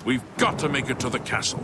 We've got to make it to the castle.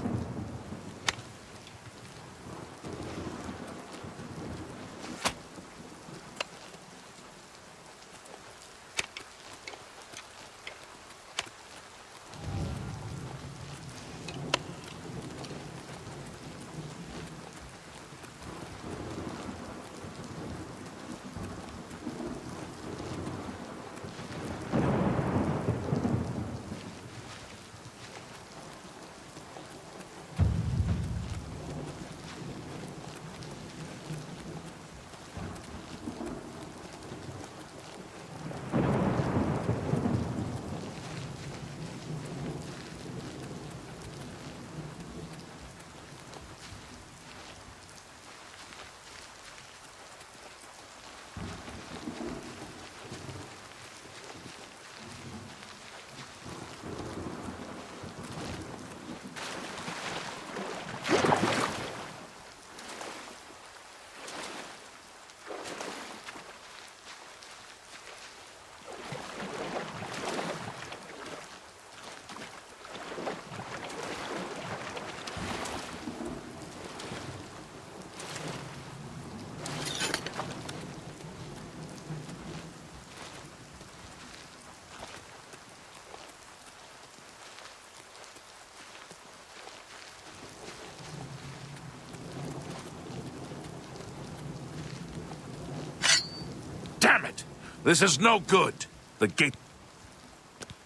Damn it! This is no good! The gate...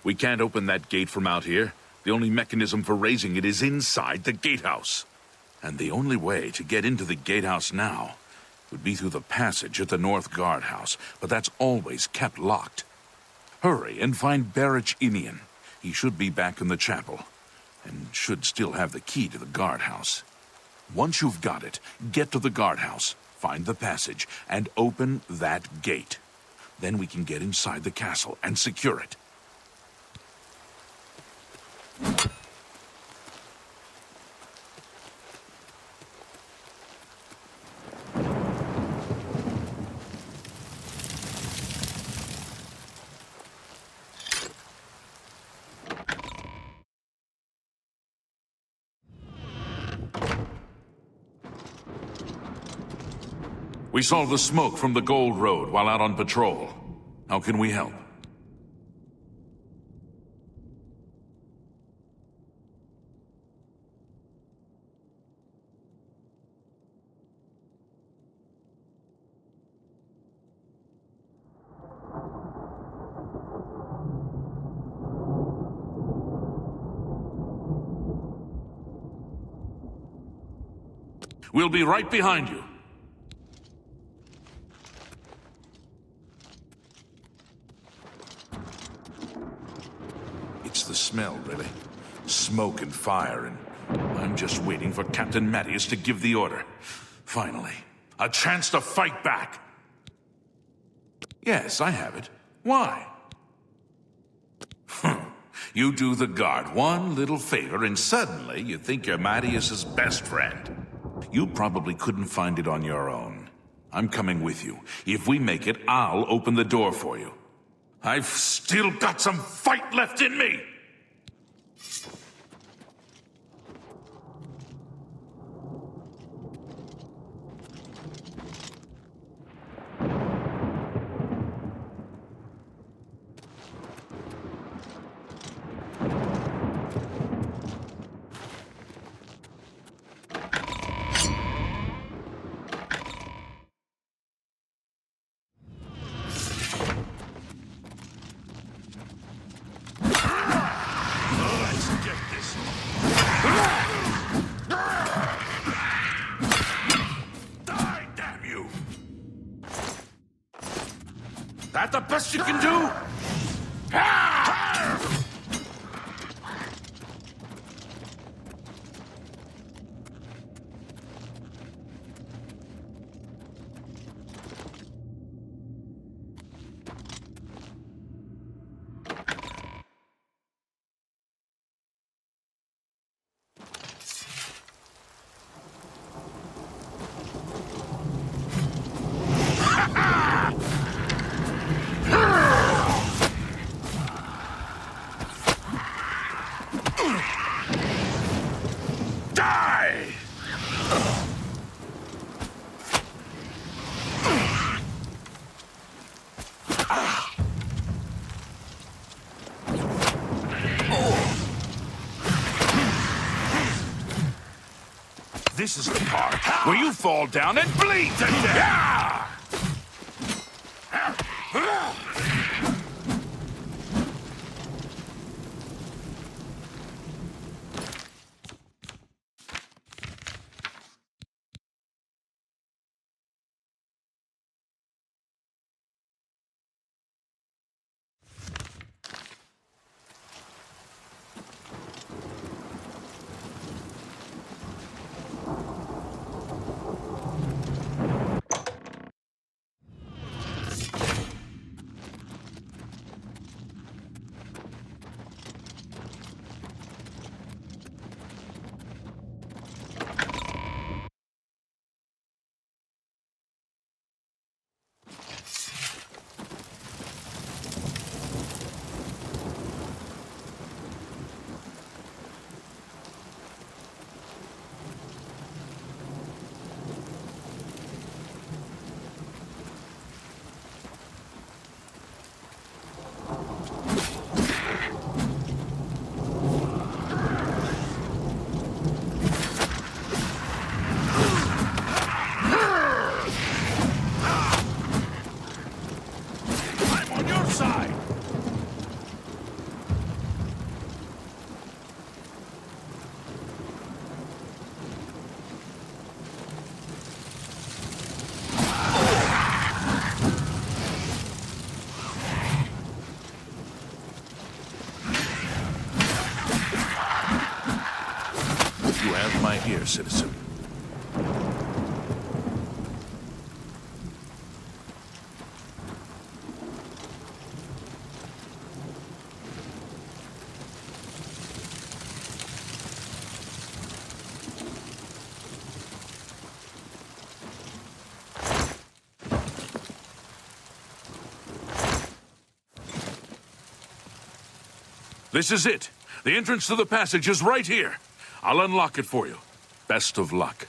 We can't open that gate from out here. The only mechanism for raising it is inside the gatehouse. And the only way to get into the gatehouse now would be through the passage at the North Guardhouse, but that's always kept locked. Hurry and find Barrich Inian. He should be back in the chapel, and should still have the key to the guardhouse. Once you've got it, get to the guardhouse, find the passage, and open that gate. Then we can get inside the castle and secure it. We saw the smoke from the Gold Road while out on patrol. How can we help? We'll be right behind you. It's the smell, really. Smoke and fire, and I'm just waiting for Captain Mattias to give the order. Finally, a chance to fight back. Yes, I have it. Why? You do the guard one little favor, and suddenly you think you're Mattias's best friend. You probably couldn't find it on your own. I'm coming with you. If we make it, I'll open the door for you. I've still got some fight left in me! That the best you can do? This is the part where you fall down and bleed to death! You have my ear, citizen. This is it. The entrance to the passage is right here. I'll unlock it for you. Best of luck.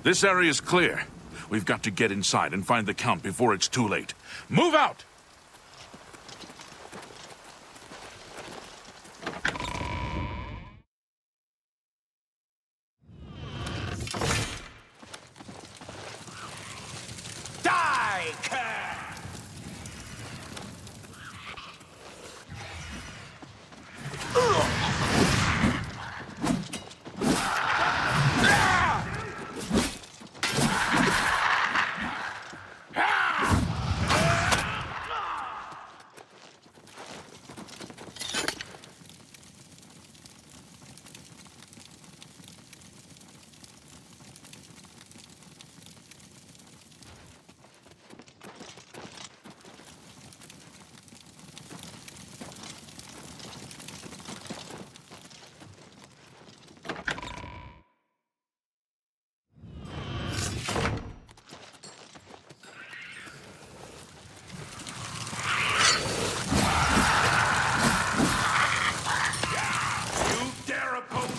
This area is clear. We've got to get inside and find the Count before it's too late. Move out! Die, cur!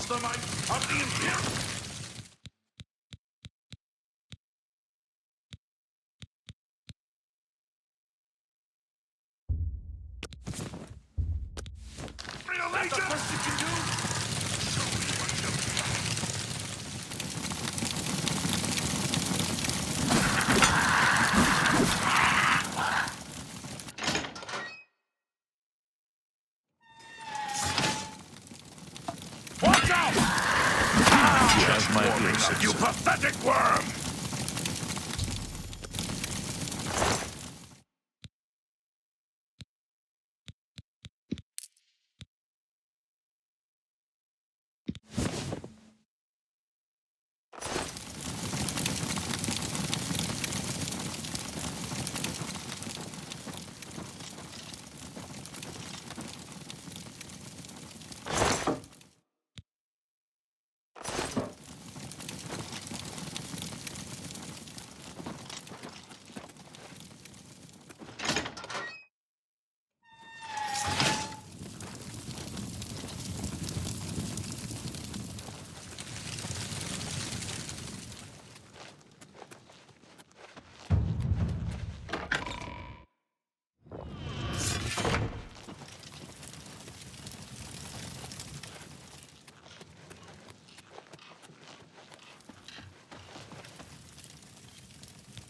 The might of the Imperium! That's the first you can do! Show me what you Watch out! Just my ears, you pathetic worm!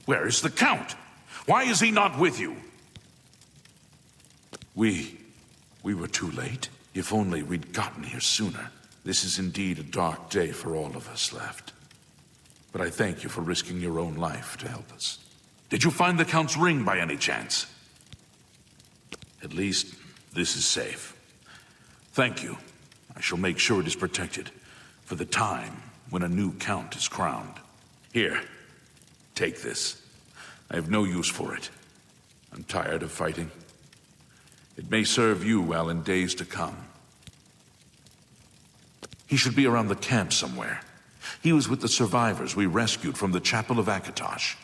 Where is the Count? Why is he not with you? We were too late. If only we'd gotten here sooner. This is indeed a dark day for all of us left. But I thank you for risking your own life to help us. Did you find the Count's ring by any chance? At least, this is safe. Thank you. I shall make sure it is protected for the time when a new Count is crowned. Here, take this. I have no use for it. I'm tired of fighting. It may serve you well in days to come. He should be around the camp somewhere. He was with the survivors we rescued from the Chapel of Akatosh.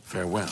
Farewell.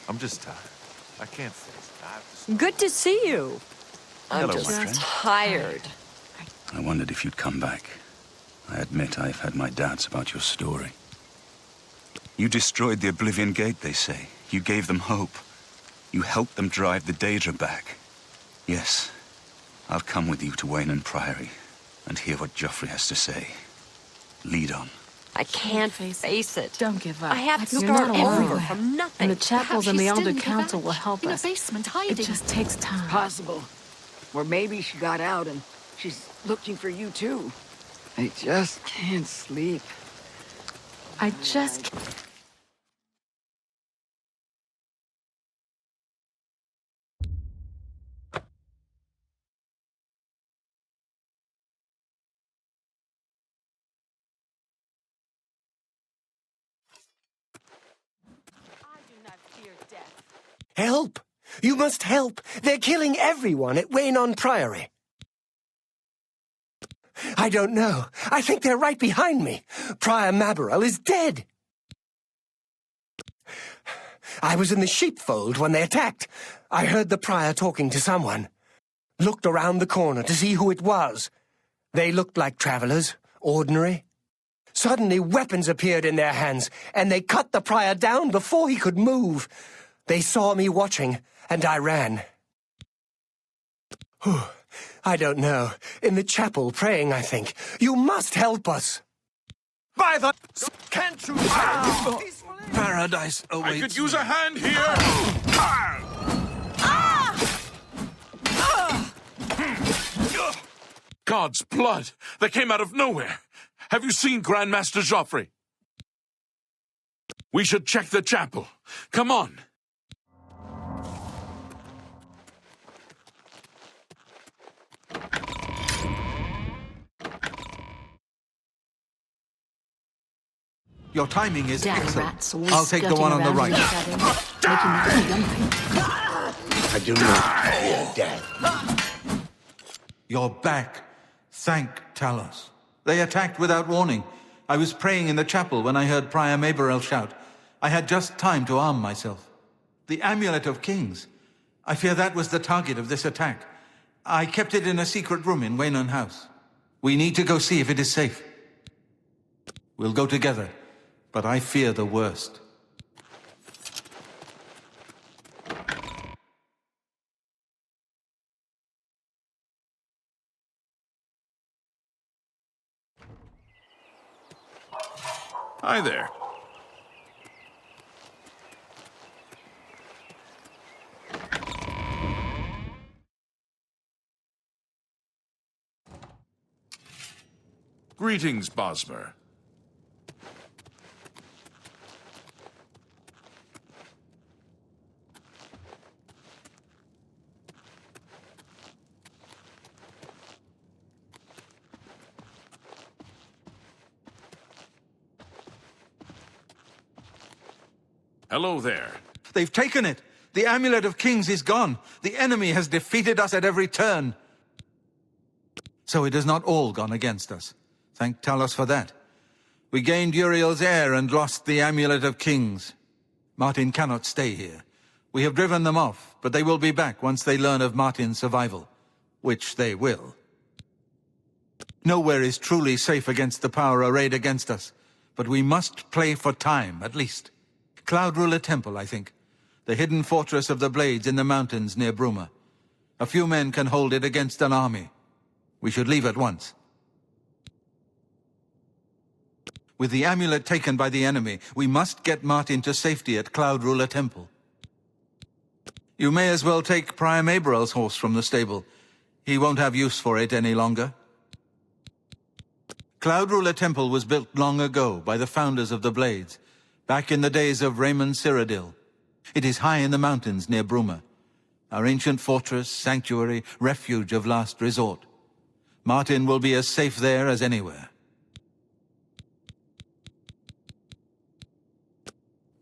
I'm just tired. I can't face it. I have to... Good to see you. I'm Hello, just my friend. tired. I wondered if you'd come back. I admit I've had my doubts about your story. You destroyed the Oblivion Gate, they say. You gave them hope. You helped them drive the Daedra back. Yes, I'll come with you to Wayne Priory and hear what Joffrey has to say. Lead on. I can't face it. Don't give up. I have to You're start not over alone. from nothing. And the chapels and the Elder Council will help in us. a basement hiding. It just takes time. Possible. Or maybe she got out and she's looking for you too. I just can't sleep. I just... Help! You must help! They're killing everyone at Wayne Priory. I don't know. I think they're right behind me. Prior Maberel is dead. I was in the sheepfold when they attacked. I heard the prior talking to someone. Looked around the corner to see who it was. They looked like travelers, ordinary. Suddenly weapons appeared in their hands, and they cut the prior down before he could move. They saw me watching, and I ran. I don't know. In the chapel, praying, I think. You must help us. By the... Can't you... Paradise awaits. I could use a hand here! God's blood! That came out of nowhere! Have you seen Grandmaster Joffrey? We should check the chapel. Come on! Your timing is Damn excellent. rats always I'll take the skirting one on the around right. each other, making me dumping. I do not fear death. You're back. Thank Talos. They attacked without warning. I was praying in the chapel when I heard Prior Maberel shout. I had just time to arm myself. The Amulet of Kings. I fear that was the target of this attack. I kept it in a secret room in Waynon House. We need to go see if it is safe. We'll go together, but I fear the worst. Hi there. Greetings, Bosmer. Hello there. They've taken it! The Amulet of Kings is gone! The enemy has defeated us at every turn! So it has not all gone against us. Thank Talos for that. We gained Uriel's heir and lost the Amulet of Kings. Martin cannot stay here. We have driven them off, but they will be back once they learn of Martin's survival. Which they will. Nowhere is truly safe against the power arrayed against us, but we must play for time, at least. Cloud Ruler Temple, I think. The hidden fortress of the Blades in the mountains near Bruma. A few men can hold it against an army. We should leave at once. With the amulet taken by the enemy, we must get Martin to safety at Cloud Ruler Temple. You may as well take Prior Maberel's horse from the stable. He won't have use for it any longer. Cloud Ruler Temple was built long ago by the founders of the Blades, back in the days of Raymond Cyrodiil. It is high in the mountains near Bruma, our ancient fortress, sanctuary, refuge of last resort. Martin will be as safe there as anywhere.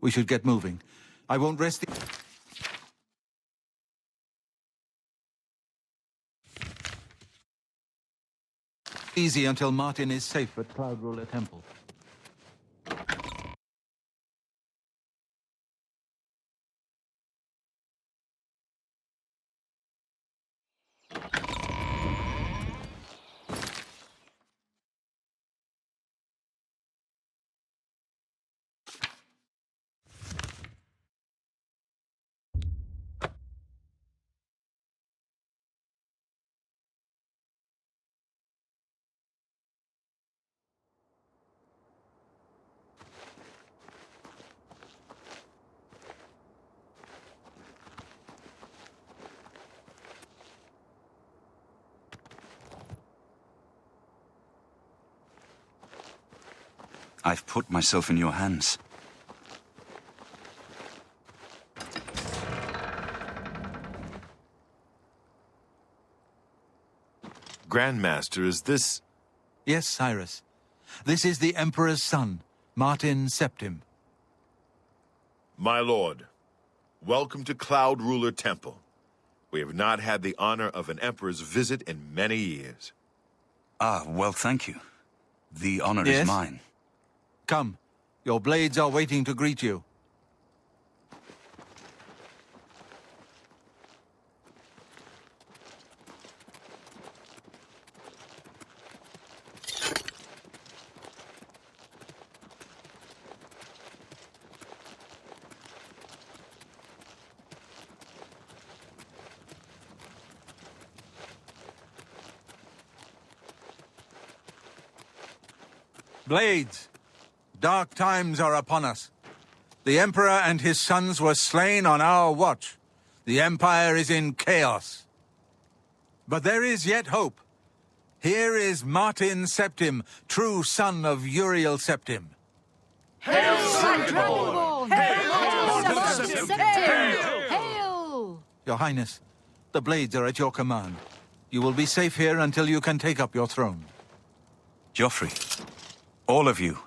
We should get moving. I won't rest easy until Martin is safe at Cloud Ruler Temple. I've put myself in your hands. Grandmaster, is this... Yes, Cyrus. This is the Emperor's son, Martin Septim. My lord, welcome to Cloud Ruler Temple. We have not had the honor of an emperor's visit in many years. Ah, well, thank you. The honor Yes? is mine. Come, your blades are waiting to greet you. Blades, dark times are upon us. The Emperor and his sons were slain on our watch. The Empire is in chaos. But there is yet hope. Here is Martin Septim, true son of Uriel Septim. Hail! Hail! Your Highness, the blades are at your command. You will be safe here until you can take up your throne. Joffrey, all of you.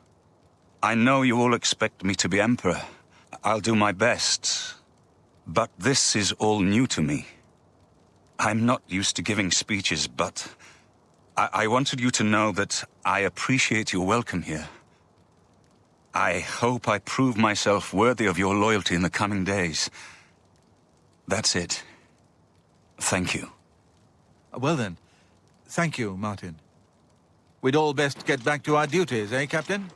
I know you all expect me to be Emperor. I'll do my best. But this is all new to me. I'm not used to giving speeches, but I wanted you to know that I appreciate your welcome here. I hope I prove myself worthy of your loyalty in the coming days. That's it. Thank you. Well then, thank you, Martin. We'd all best get back to our duties, eh, Captain?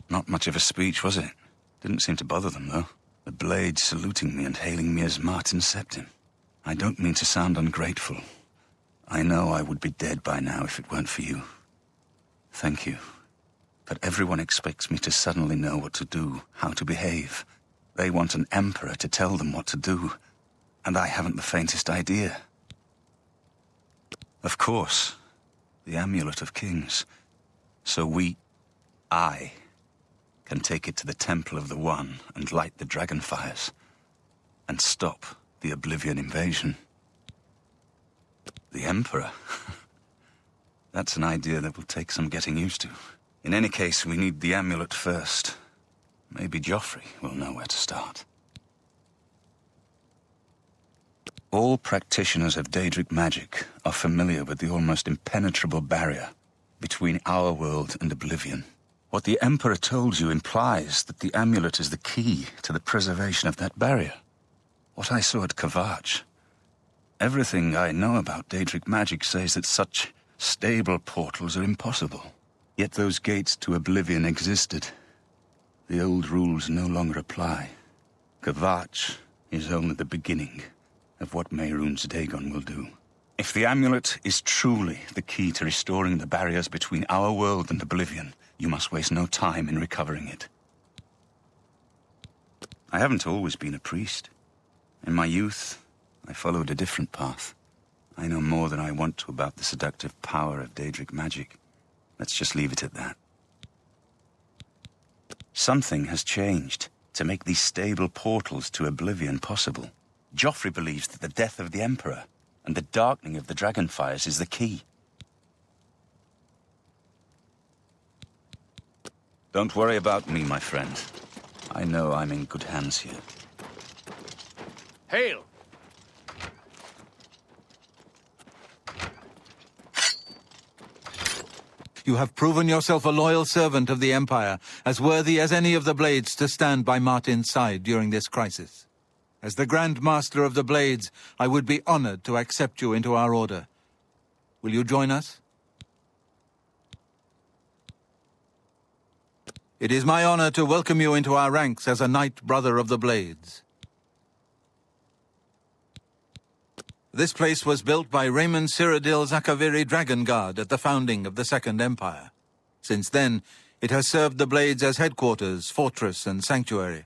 Not much of a speech, was it? Didn't seem to bother them, though. The blades saluting me and hailing me as Martin Septim. I don't mean to sound ungrateful. I know I would be dead by now if it weren't for you. Thank you. But everyone expects me to suddenly know what to do, how to behave. They want an emperor to tell them what to do, and I haven't the faintest idea. Of course, the Amulet of Kings. So I, can take it to the Temple of the One and light the dragon fires, and stop the Oblivion invasion. The Emperor? That's an idea that will take some getting used to. In any case, we need the amulet first. Maybe Joffrey will know where to start. All practitioners of Daedric magic are familiar with the almost impenetrable barrier between our world and Oblivion. What the Emperor told you implies that the amulet is the key to the preservation of that barrier. What I saw at Kvatch. Everything I know about Daedric magic says that such stable portals are impossible. Yet those gates to Oblivion existed. The old rules no longer apply. Kvatch is only the beginning of what Mehrunes Dagon will do. If the amulet is truly the key to restoring the barriers between our world and Oblivion, you must waste no time in recovering it. I haven't always been a priest. In my youth, I followed a different path. I know more than I want to about the seductive power of Daedric magic. Let's just leave it at that. Something has changed to make these stable portals to Oblivion possible. Joffrey believes that the death of the Emperor and the darkening of the Dragonfires is the key. Don't worry about me, my friend. I know I'm in good hands here. Hail! You have proven yourself a loyal servant of the Empire, as worthy as any of the Blades to stand by Martin's side during this crisis. As the Grand Master of the Blades, I would be honored to accept you into our order. Will you join us? It is my honor to welcome you into our ranks as a Knight Brother of the Blades. This place was built by Raymond Cyrodiil Zakaviri Dragon Guard at the founding of the Second Empire. Since then, it has served the Blades as headquarters, fortress, and sanctuary.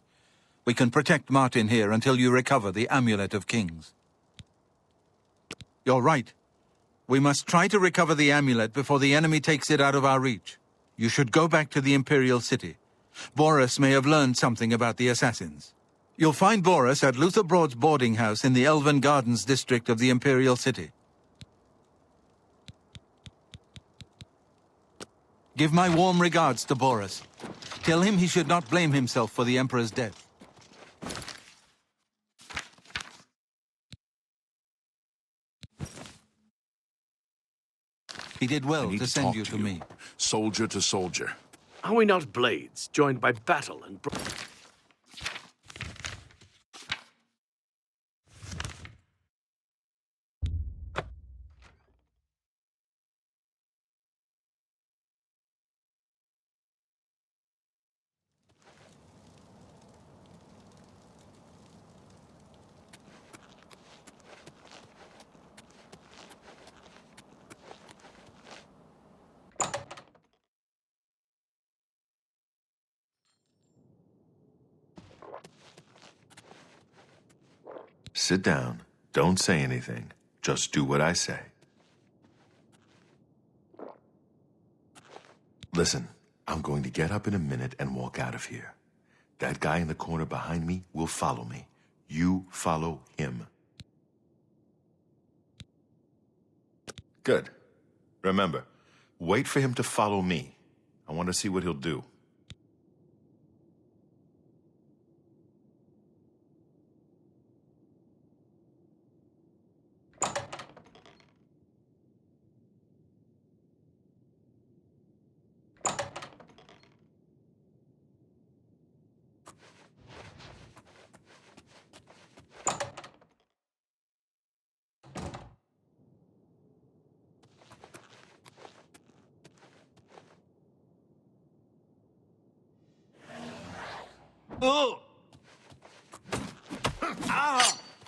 We can protect Martin here until you recover the Amulet of Kings. You're right. We must try to recover the amulet before the enemy takes it out of our reach. You should go back to the Imperial City. Boris may have learned something about the assassins. You'll find Boris at Luther Broad's boarding house in the Elven Gardens district of the Imperial City. Give my warm regards to Boris. Tell him he should not blame himself for the Emperor's death. He did I well need to to send talk you to me. soldier to soldier. Are we not blades, joined by battle and... Sit down. Don't say anything. Just do what I say. Listen, I'm going to get up in a minute and walk out of here. That guy in the corner behind me will follow me. You follow him. Good. Remember, wait for him to follow me. I want to see what he'll do.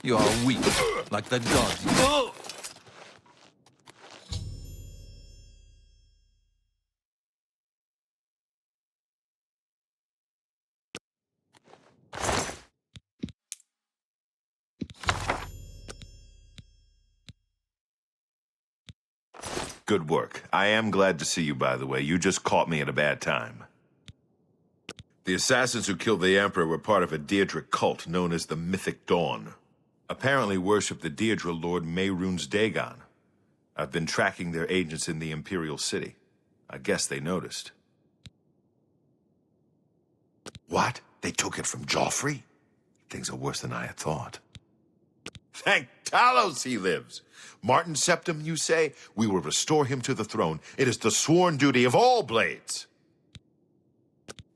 You are weak, like the gods. Good work. I am glad to see you, by the way. You just caught me at a bad time. The assassins who killed the Emperor were part of a Deirdre cult known as the Mythic Dawn. Apparently worship the Deirdre Lord Mehrunes Dagon. I've been tracking their agents in the Imperial City. I guess they noticed. What? They took it from Joffrey? Things are worse than I had thought. Thank Talos he lives. Martin Septim, you say? We will restore him to the throne. It is the sworn duty of all blades.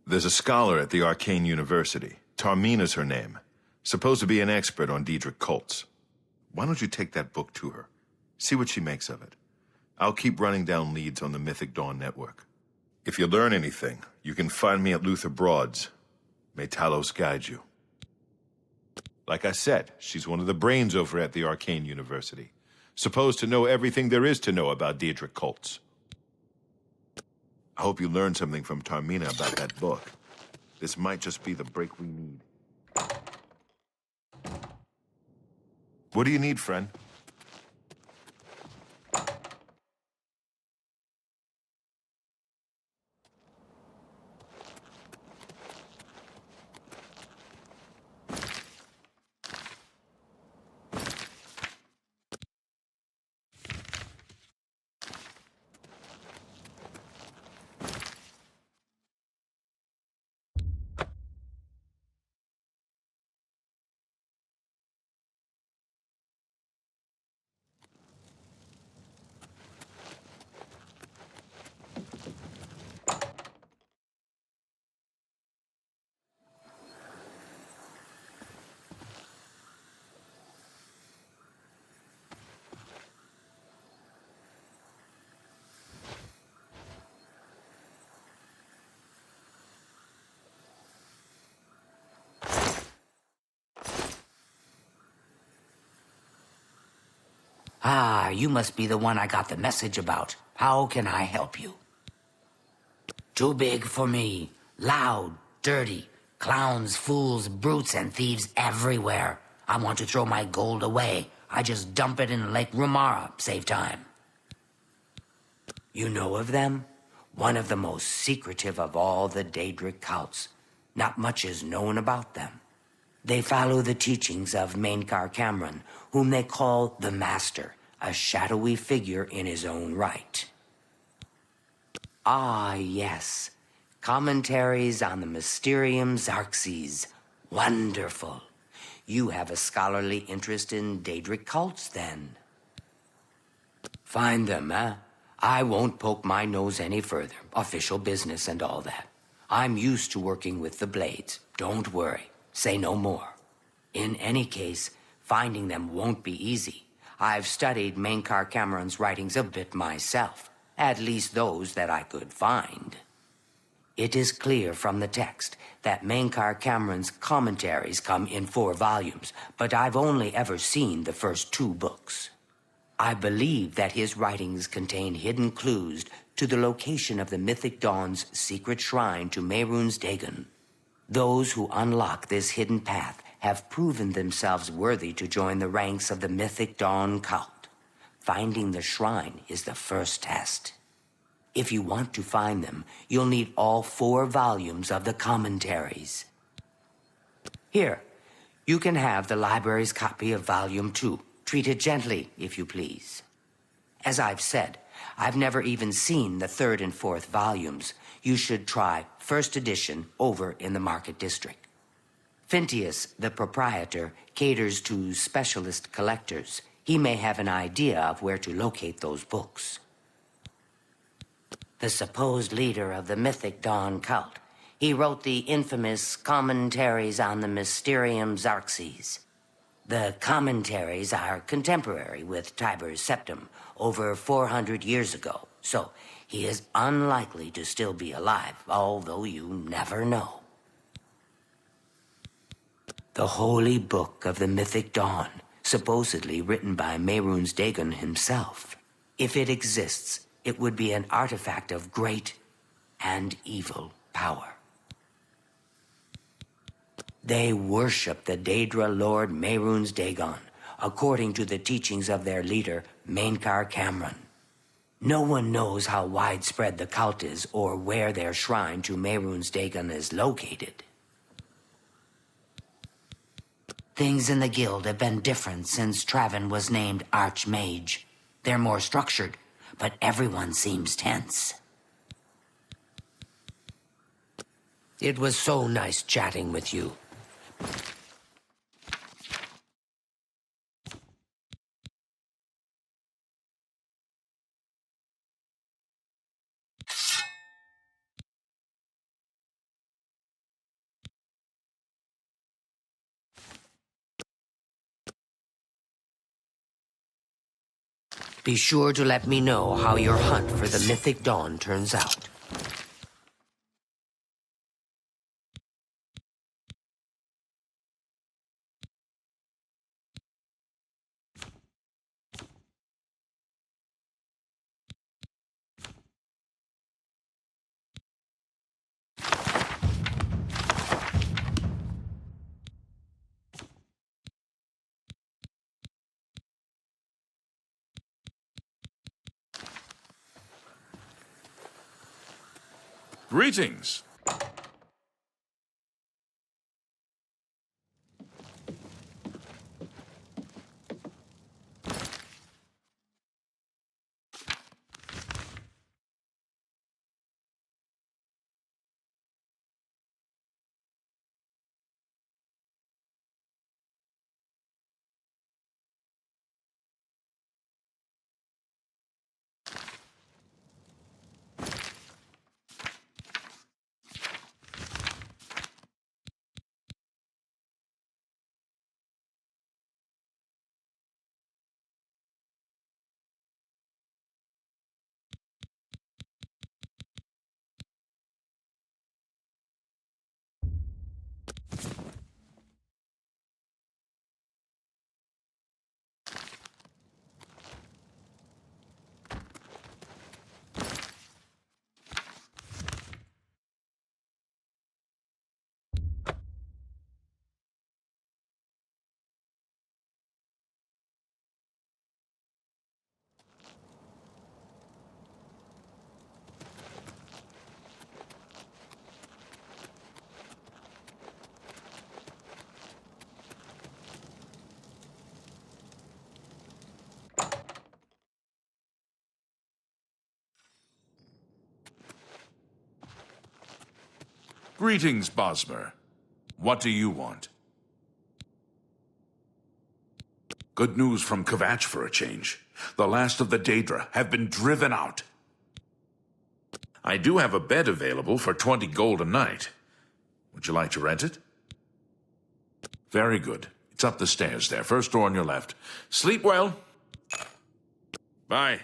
There's a scholar at the Arcane University. Tarmina's her name. Supposed to be an expert on Daedric cults. Why don't you take that book to her? See what she makes of it. I'll keep running down leads on the Mythic Dawn network. If you learn anything, you can find me at Luther Broad's. May Talos guide you. Like I said, she's one of the brains over at the Arcane University. Supposed to know everything there is to know about Daedric cults. I hope you learned something from Tarmina about that book. This might just be the break we need. What do you need, friend? Ah, you must be the one I got the message about. How can I help you? Too big for me. Loud, dirty. Clowns, fools, brutes, and thieves everywhere. I want to throw my gold away. I just dump it in Lake Rumara, save time. You know of them? one of the most secretive of all the Daedric cults. Not much is known about them. They follow the teachings of Mainkar Cameron, whom they call the Master, a shadowy figure in his own right. Ah, yes. Commentaries on the Mysterium Xarxes. Wonderful. You have a scholarly interest in Daedric cults, then. Find them, eh? I won't poke my nose any further. Official business and all that. I'm used to working with the Blades. Don't worry. Say no more. In any case, finding them won't be easy. I've studied Mainkar Cameron's writings a bit myself. At least those that I could find. It is clear from the text that Mainkar Cameron's commentaries come in 4 volumes, but I've only ever seen the first 2 books. I believe that his writings contain hidden clues to the location of the Mythic Dawn's secret shrine to Mehrunes Dagon. Those who unlock this hidden path have proven themselves worthy to join the ranks of the Mythic Dawn cult. Finding the shrine is the first test. If you want to find them, you'll need all 4 volumes of the commentaries. Here, you can have the library's copy of Volume 2. Treat it gently, if you please. As I've said, I've never even seen the 3rd and 4th volumes. You should try first edition over in the Market District. Phintius, the proprietor, caters to specialist collectors. He may have an idea of where to locate those books. The supposed leader of the Mythic Dawn cult. He wrote the infamous Commentaries on the Mysterium Xarxes. The commentaries are contemporary with Tiber's Septim, over 400 years ago, so he is unlikely to still be alive, although you never know. The Holy Book of the Mythic Dawn, supposedly written by Mehrunes Dagon himself. If it exists, it would be an artifact of great and evil power. They worship the Daedra Lord Mehrunes Dagon, according to the teachings of their leader, Mainkar Cameron. No one knows how widespread the cult is or where their shrine to Mehrunes Dagon is located. Things in the guild have been different since Traven was named Archmage. They're more structured, but everyone seems tense. It was so nice chatting with you. Be sure to let me know how your hunt for the Mythic Dawn turns out. Greetings. Greetings, Bosmer. What do you want? Good news from Kvatch for a change. The last of the Daedra have been driven out. I do have a bed available for 20 gold a night. Would you like to rent it? Very good. It's up the stairs there, first door on your left. Sleep well. Bye.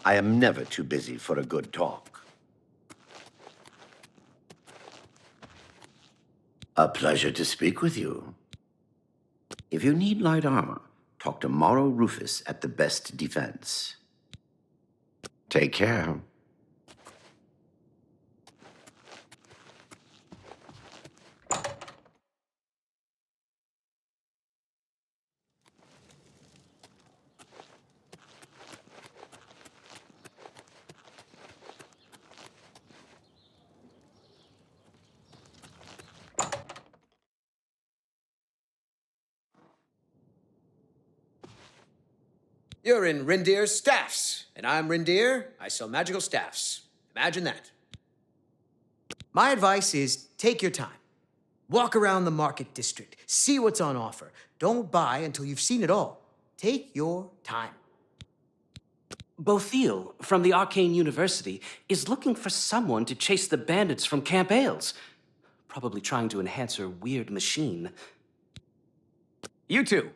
I am never too busy for a good talk. A pleasure to speak with you. If you need light armor, talk to Morrow Rufus at the Best Defense. Take care. You're in Rindir's Staffs, and I'm Rindir. I sell magical staffs. Imagine that. My advice is take your time. Walk around the market district. See what's on offer. Don't buy until you've seen it all. Take your time. Bothiel, from the Arcane University, is looking for someone to chase the bandits from Camp Ailes. Probably trying to enhance her weird machine. You two.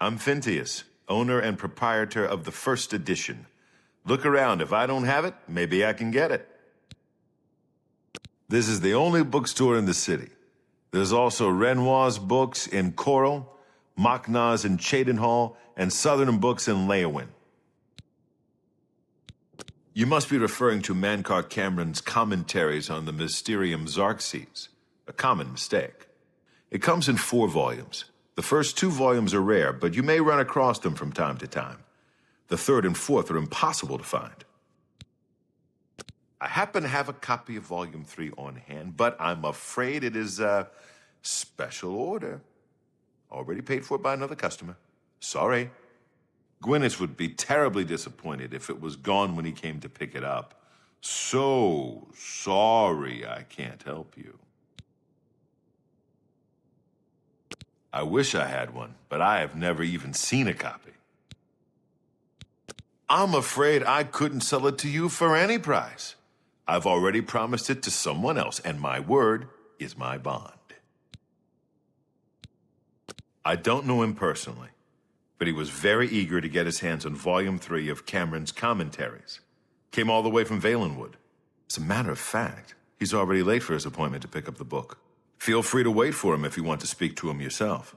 I'm Phintius, owner and proprietor of the first edition. Look around. If I don't have it, maybe I can get it. This is the only bookstore in the city. There's also Renoir's books in Coral, Machna's in Cheydinhall, and Southern Books in Leyawen. You must be referring to Mankar Cameron's commentaries on the Mysterium Xarxes, a common mistake. It comes in 4 volumes. The first 2 volumes are rare, but you may run across them from time to time. The 3rd and 4th are impossible to find. I happen to have a copy of Volume 3 on hand, but I'm afraid it is a special order. Already paid for by another customer. Sorry. Gwyneth would be terribly disappointed if it was gone when he came to pick it up. So sorry I can't help you. I wish I had one, but I have never even seen a copy. I'm afraid I couldn't sell it to you for any price. I've already promised it to someone else, and my word is my bond. I don't know him personally, but he was very eager to get his hands on Volume 3 of Cameron's commentaries. Came all the way from Valenwood. As a matter of fact, he's already late for his appointment to pick up the book. Feel free to wait for him if you want to speak to him yourself.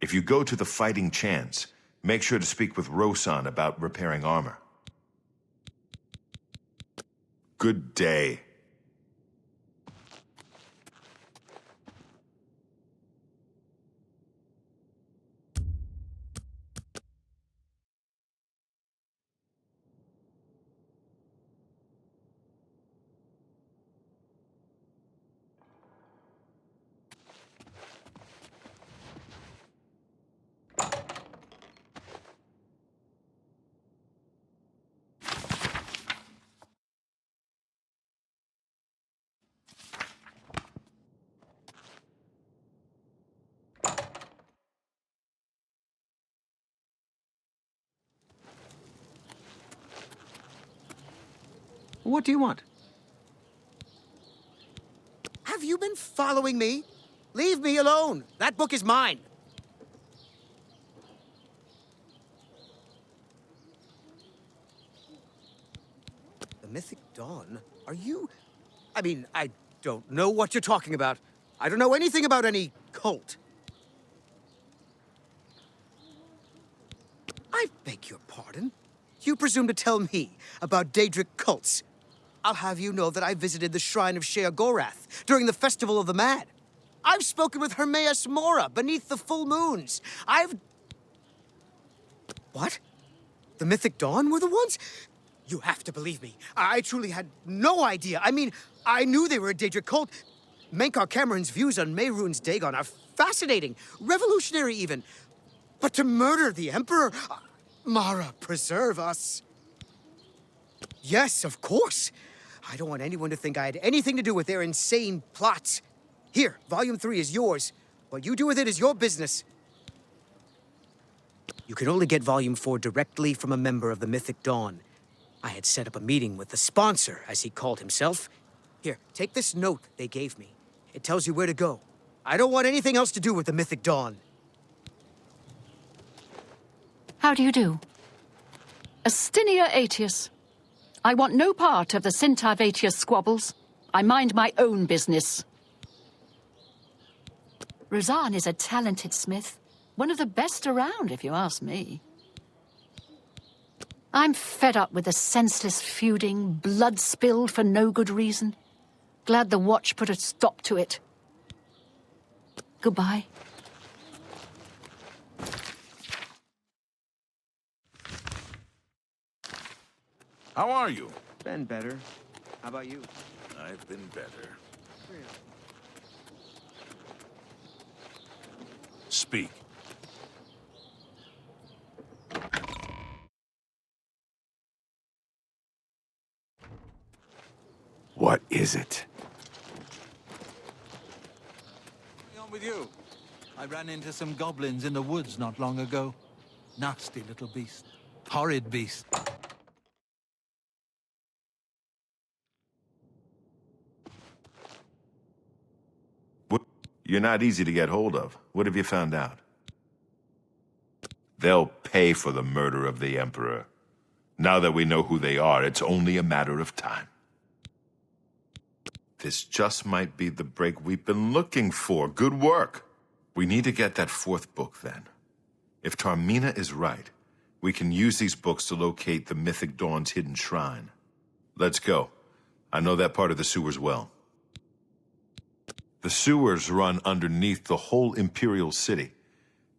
If you go to the Fighting Chance, make sure to speak with Rosan about repairing armor. Good day. What do you want? following me? Leave me alone. That book is mine. The Mythic Dawn? Are you... I mean, I don't know what you're talking about. I don't know anything about any cult. I beg your pardon? You presume to tell me about Daedric cults? I'll have you know that I visited the shrine of Sheogorath during the Festival of the Mad. I've spoken with Hermaeus Mora beneath the full moons. What? The Mythic Dawn were the ones? You have to believe me. I truly had no idea. I mean, I knew they were a Daedric cult. Menkar Cameron's views on Mehrunes Dagon are fascinating, revolutionary even. But to murder the Emperor? Mara, preserve us. Yes, of course. I don't want anyone to think I had anything to do with their insane plots. Here, Volume 3 is yours. What you do with it is your business. You can only get Volume 4 directly from a member of the Mythic Dawn. I had set up a meeting with the sponsor, as he called himself. Here, take this note they gave me. It tells you where to go. I don't want anything else to do with the Mythic Dawn. How do you do? Astinia Aetius. I want no part of the Sintar Aetius squabbles. I mind my own business. Roseanne is a talented smith. One of the best around, if you ask me. I'm fed up with the senseless feuding, blood spilled for no good reason. Glad the Watch put a stop to it. Goodbye. How are you? Been better. How about you? I've been better. Speak. What is it? What's going on with you? I ran into some goblins in the woods not long ago. Nasty little beast. Horrid beast. You're not easy to get hold of. What have you found out? They'll pay for the murder of the Emperor. Now that we know who they are, it's only a matter of time. This just might be the break we've been looking for. Good work. We need to get that fourth book, then. If Tarmina is right, we can use these books to locate the Mythic Dawn's hidden shrine. Let's go. I know that part of the sewers well. The sewers run underneath the whole Imperial City.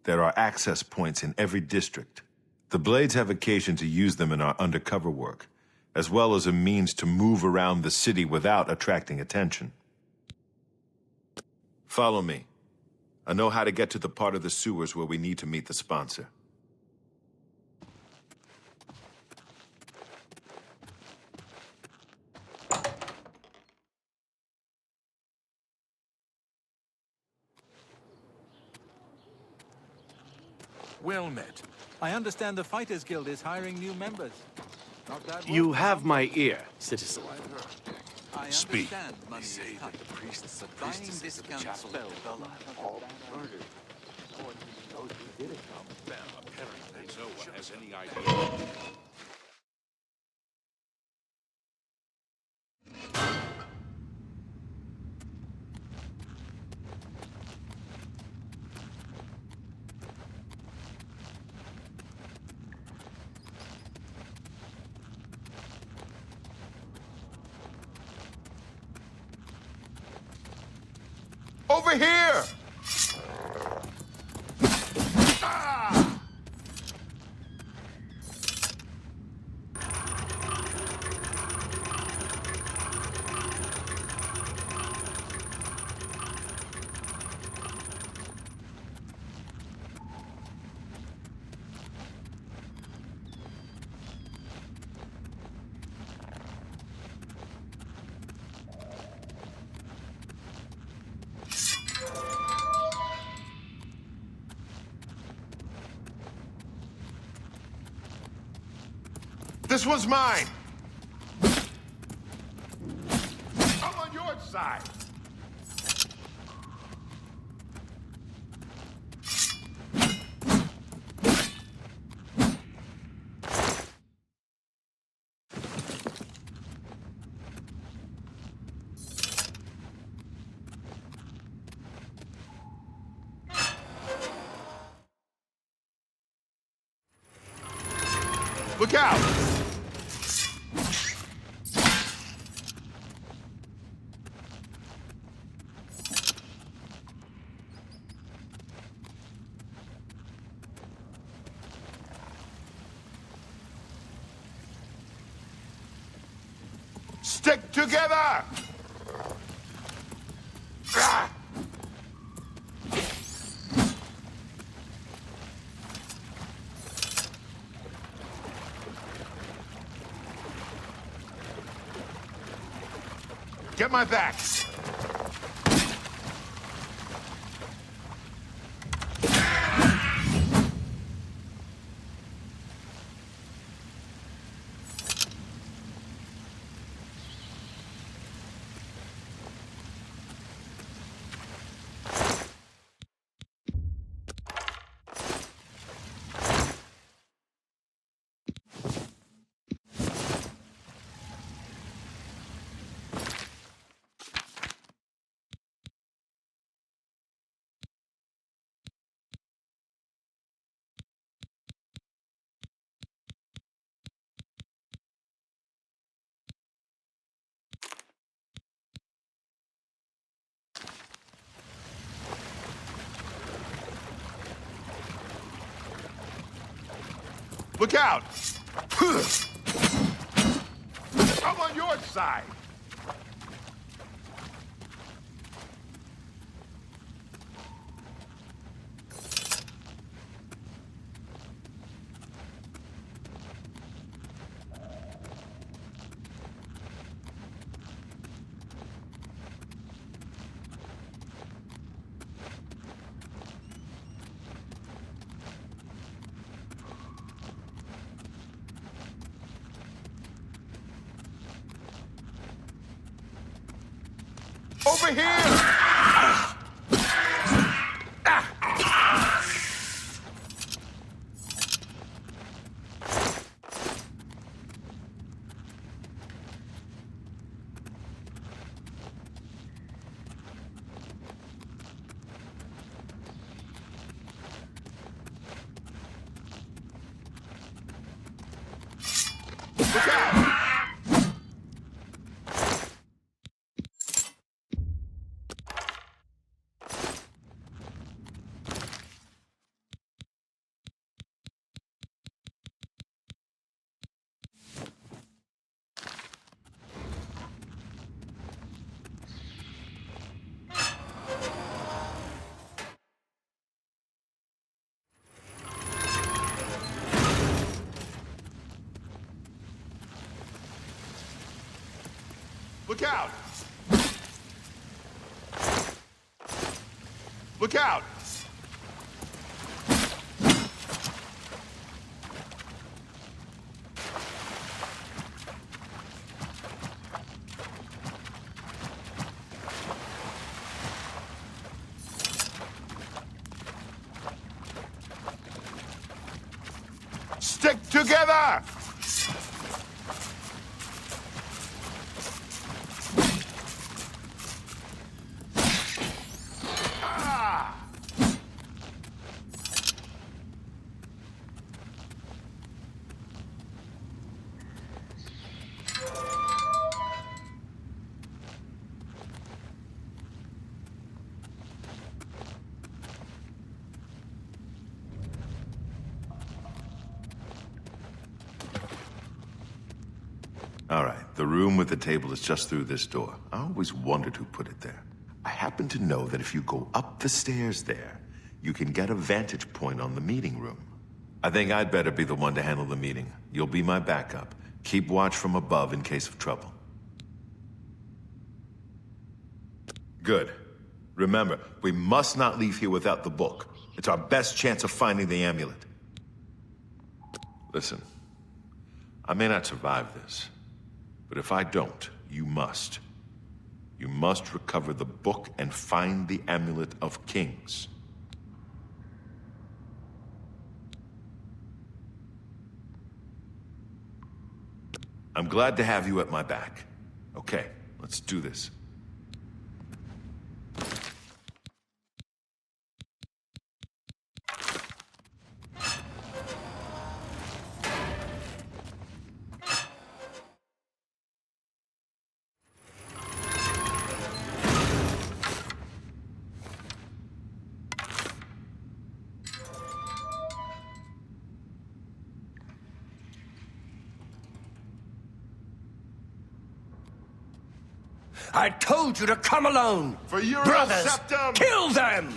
There are access points in every district. The Blades have occasion to use them in our undercover work, as well as a means to move around the city without attracting attention. Follow me. I know how to get to the part of the sewers where we need to meet the sponsor. Well met. I understand the Fighters Guild is hiring new members. Not bad You work. have my ear, citizen. I Speak. understand money is tight. Buying discount spell. Apparently, no one has any idea. Over here! This one's mine! I'm on your side! Look out! Stick together! Ah! Get my back! Look out! I'm on your side! Over here! Look out! Look out! Look out! Stick together! All right, the room with the table is just through this door. I always wondered who put it there. I happen to know that if you go up the stairs there, you can get a vantage point on the meeting room. I think I'd better be the one to handle the meeting. You'll be my backup. Keep watch from above in case of trouble. Good. Remember, we must not leave here without the book. It's our best chance of finding the amulet. Listen, I may not survive this. But if I don't, you must. You must recover the book and find the Amulet of Kings. I'm glad to have you at my back. Okay, let's do this. I told you to come alone! For your Brothers, septum! kill them!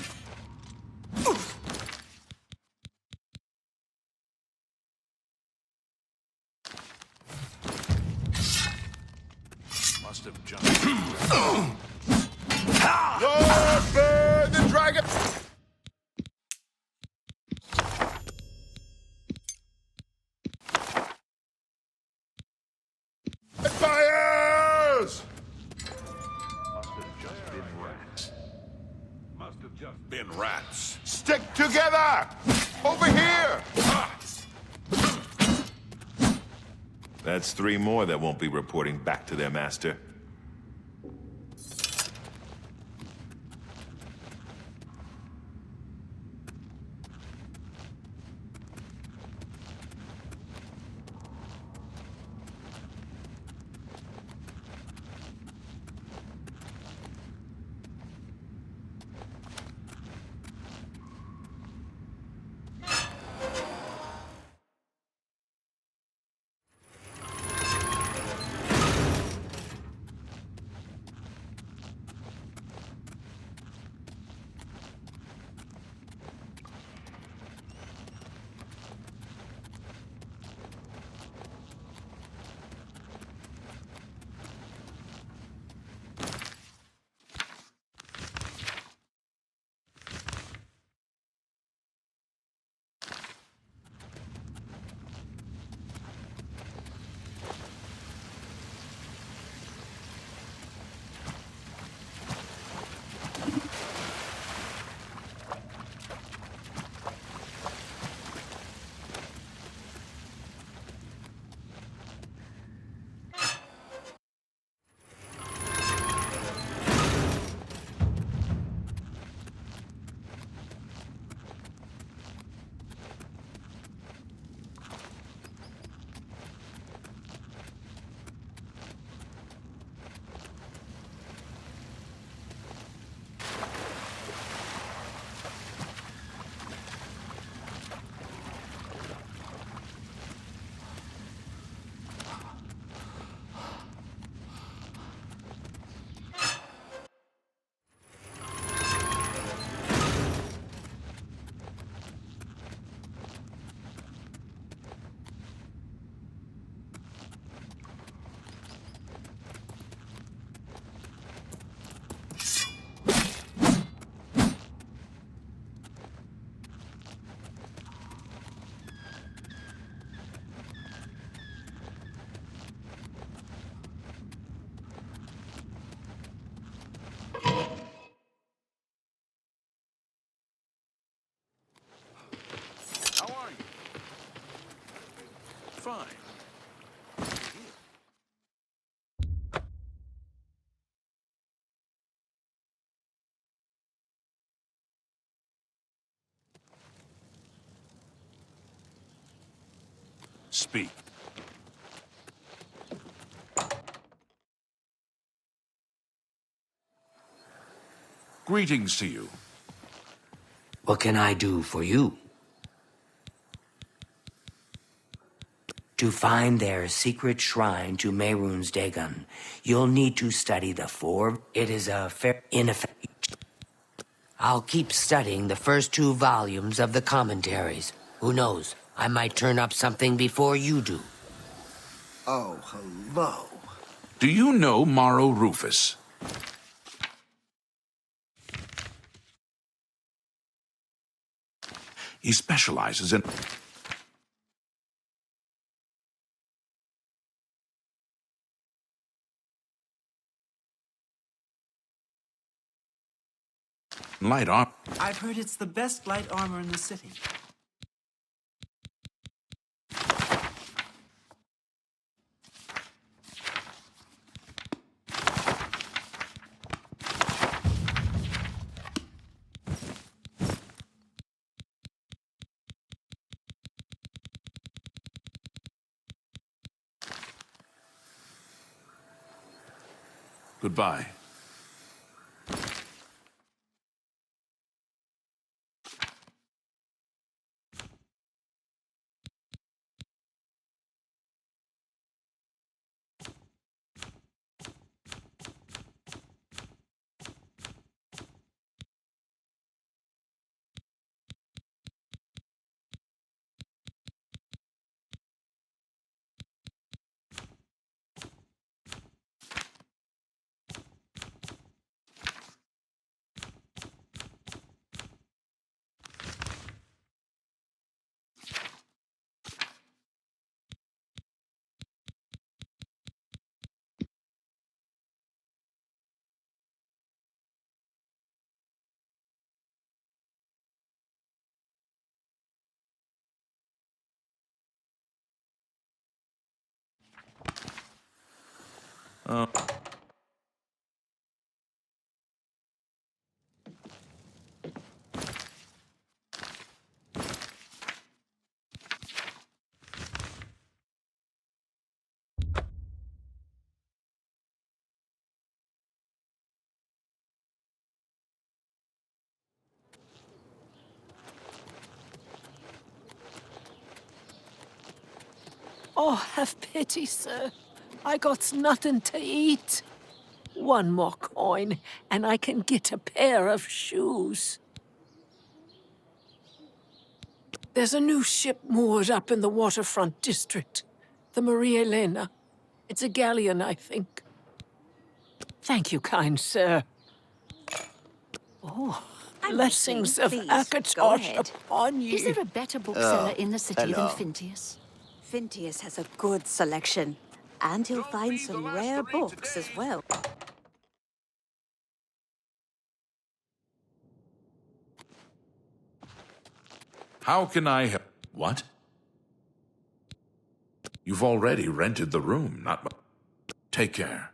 Must have jumped. Lord, burn the dragon! Fires! Must have just been rats. Stick together! Over here! That's 3 more that won't be reporting back to their master. How are you? Fine. Speak. Greetings to you. What can I do for you? To find their secret shrine to Mehrunes Dagon, you'll need to study the 4. It is a fair ineffective. I'll keep studying the first 2 volumes of the commentaries. Who knows? I might turn up something before you do. Oh, hello. Do you know Morrow Rufus? He specializes in light armor. I've heard it's the best light armor in the city. Goodbye. Oh, have pity, sir. I got nothing to eat. One more coin, and I can get a pair of shoes. There's a new ship moored up in the waterfront district. The Maria Elena. It's a galleon, I think. Thank you, kind sir. Oh, blessings of Akatosh upon you. Is there a better bookseller in the city than Phintius? Phintius has a good selection, and he'll find some rare books as well. How can I help? What? You've already rented the room, not my... Take care.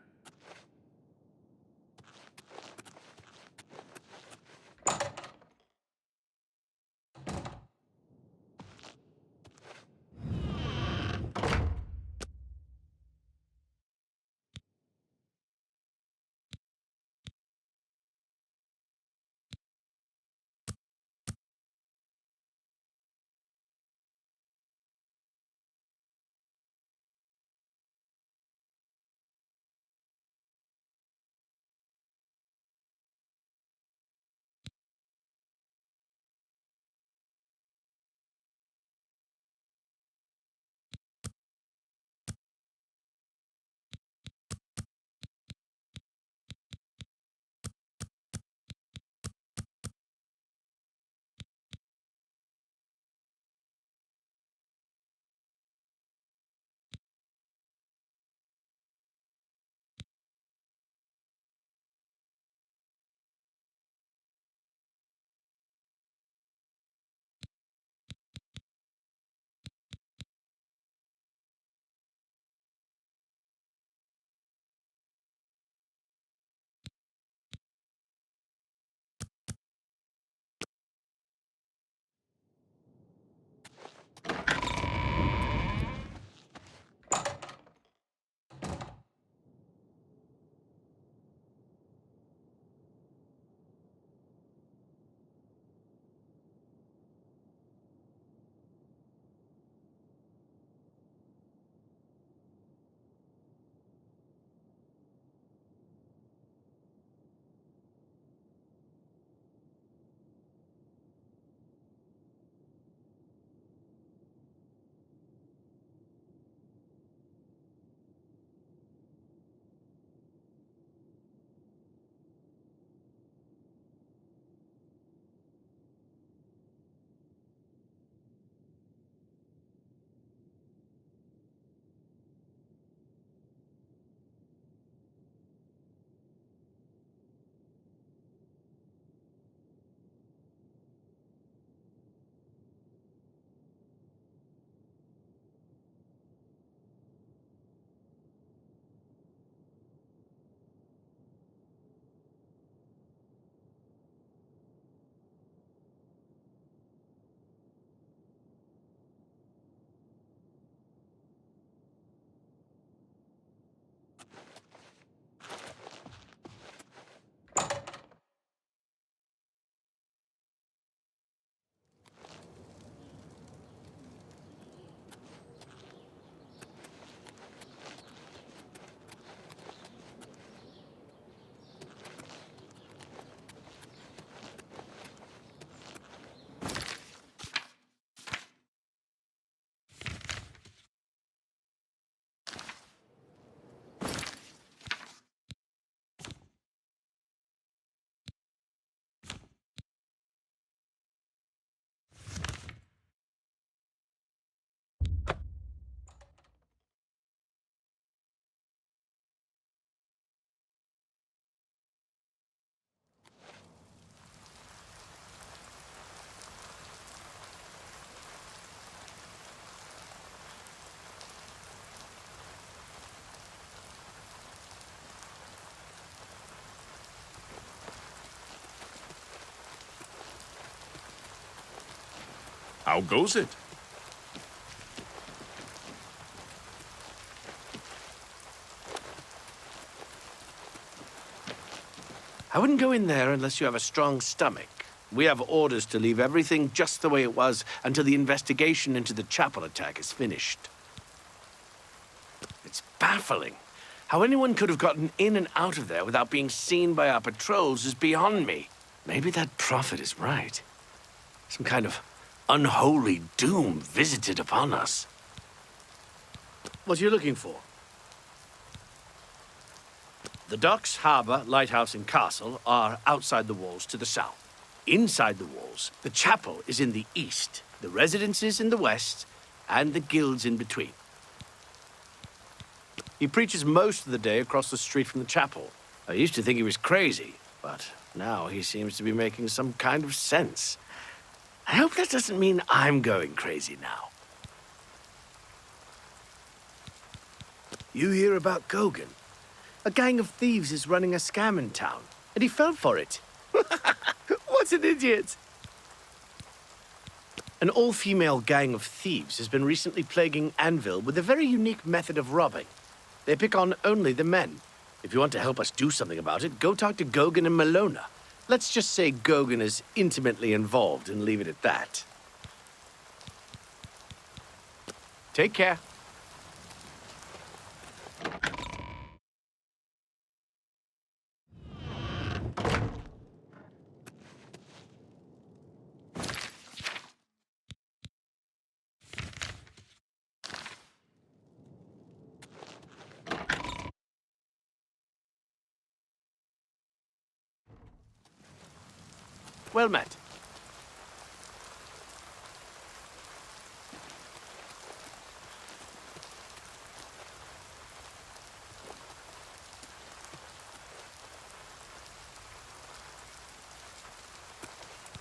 How goes it? I wouldn't go in there unless you have a strong stomach. We have orders to leave everything just the way it was until the investigation into the chapel attack is finished. It's baffling. How anyone could have gotten in and out of there without being seen by our patrols is beyond me. Maybe that prophet is right. Some kind of unholy doom visited upon us. What are you looking for? The docks, harbor, lighthouse, and castle are outside the walls to the south. Inside the walls, the chapel is in the east, the residences in the west, and the guilds in between. He preaches most of the day across the street from the chapel. I used to think he was crazy, but now he seems to be making some kind of sense. I hope that doesn't mean I'm going crazy now. You hear about Gogan? A gang of thieves is running a scam in town, and he fell for it. What an idiot! An all-female gang of thieves has been recently plaguing Anvil with a very unique method of robbing. They pick on only the men. If you want to help us do something about it, go talk to Gogan and Malona. Let's just say Gogan is intimately involved and leave it at that. Take care. Well met.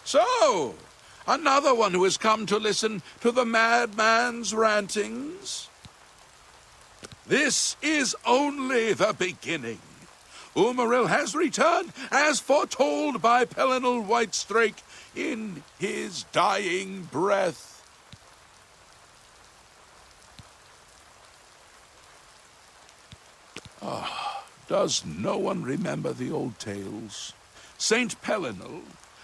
So, another one who has come to listen to the madman's rantings? This is only the beginning. Umaril has returned, as foretold by Pelinal Whitestrake in his dying breath. Does no one remember the old tales? Saint Pelinal,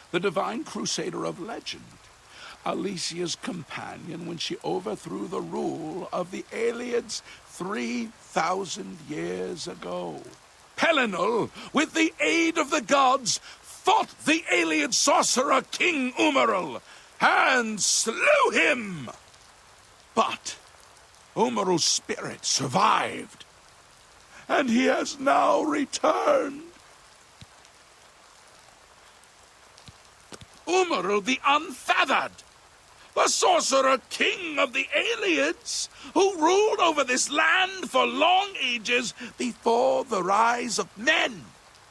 the divine crusader of legend, Alicia's companion when she overthrew the rule of the Aelids 3,000 years ago. Pelinal, with the aid of the gods, fought the Aeliad sorcerer King Umaril and slew him. But Umaril's spirit survived, and he has now returned. Umaril the Unfeathered, the sorcerer king of the Aelids, who ruled over this land for long ages before the rise of men.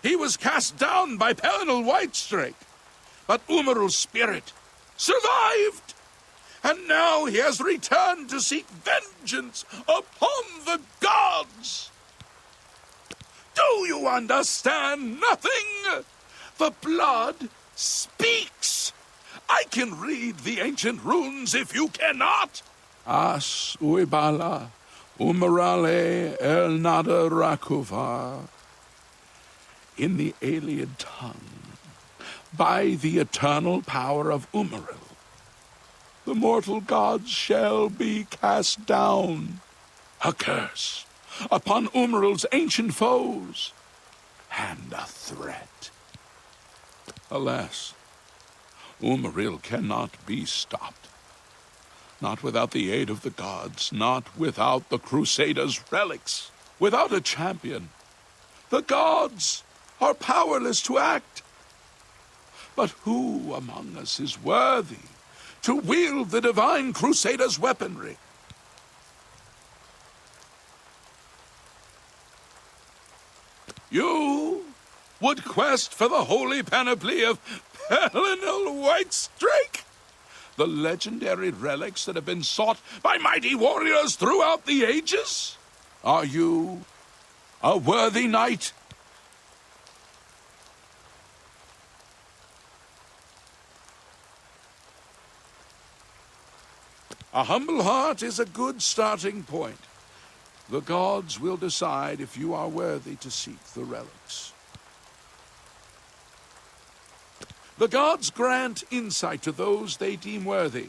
He was cast down by Pelinal Whitestrake, but Umaril's spirit survived, and now he has returned to seek vengeance upon the gods. Do you understand nothing? The blood speaks. I can read the ancient runes if you cannot. As uibala, umarale el nada rakuva. In the Aeliad tongue, by the eternal power of Umaril, the mortal gods shall be cast down. A curse upon Umaril's ancient foes, and a threat. Alas, Umaril cannot be stopped. Not without the aid of the gods, not without the Crusaders' relics, without a champion. The gods are powerless to act. But who among us is worthy to wield the divine Crusaders' weaponry? You would quest for the holy panoply of Pelinal Whitestrake, the legendary relics that have been sought by mighty warriors throughout the ages? Are you a worthy knight? A humble heart is a good starting point. The gods will decide if you are worthy to seek the relics. The gods grant insight to those they deem worthy.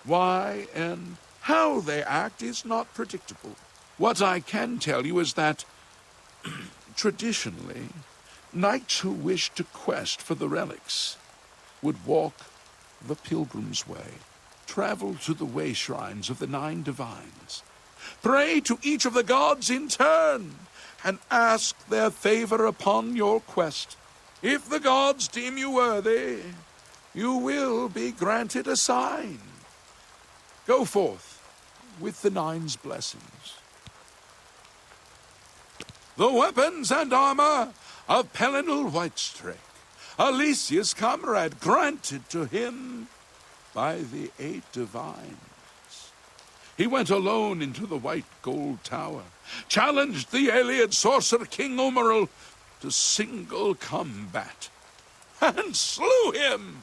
Why and how they act is not predictable. What I can tell you is that, traditionally, knights who wished to quest for the relics would walk the pilgrim's way, travel to the way shrines of the 9 divines, pray to each of the gods in turn, and ask their favor upon your quest. If the gods deem you worthy, you will be granted a sign. Go forth with the 9's blessings. The weapons and armor of Pelinal Whitestrake, Alicia's comrade, granted to him by the 8 divines. He went alone into the White Gold Tower, challenged the Ayleid sorcerer King Umaril to single combat, and slew him.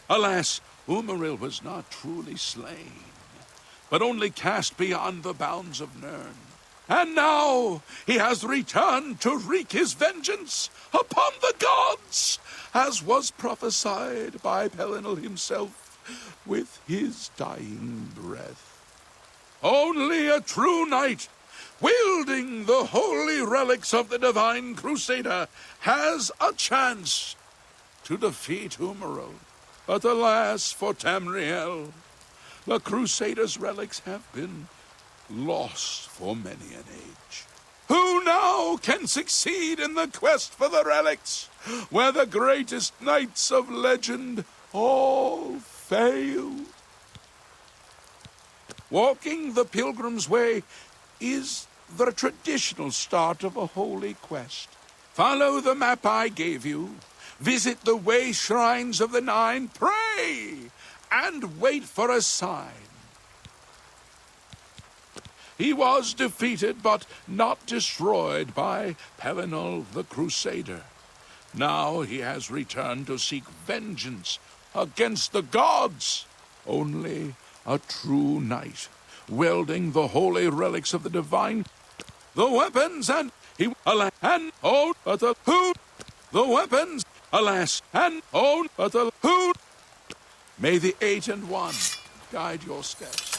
Alas, Umaril was not truly slain, but only cast beyond the bounds of Nirn. And now he has returned to wreak his vengeance upon the gods, as was prophesied by Pelinal himself with his dying breath. Only a true knight, wielding the holy relics of the Divine Crusader, has a chance to defeat Umaril. But alas for Tamriel, the Crusader's relics have been lost for many an age. Who now can succeed in the quest for the relics, where the greatest knights of legend all failed? Walking the Pilgrim's Way is the traditional start of a holy quest. Follow the map I gave you, visit the way shrines of the 9, pray, and wait for a sign. He was defeated, but not destroyed by Pelinal the Crusader. Now he has returned to seek vengeance against the gods. Only a true knight, wielding the holy relics of the divine, the weapons and he alas and oh but the who, the weapons alas and oh but the who. May the 8 and 1 guide your steps.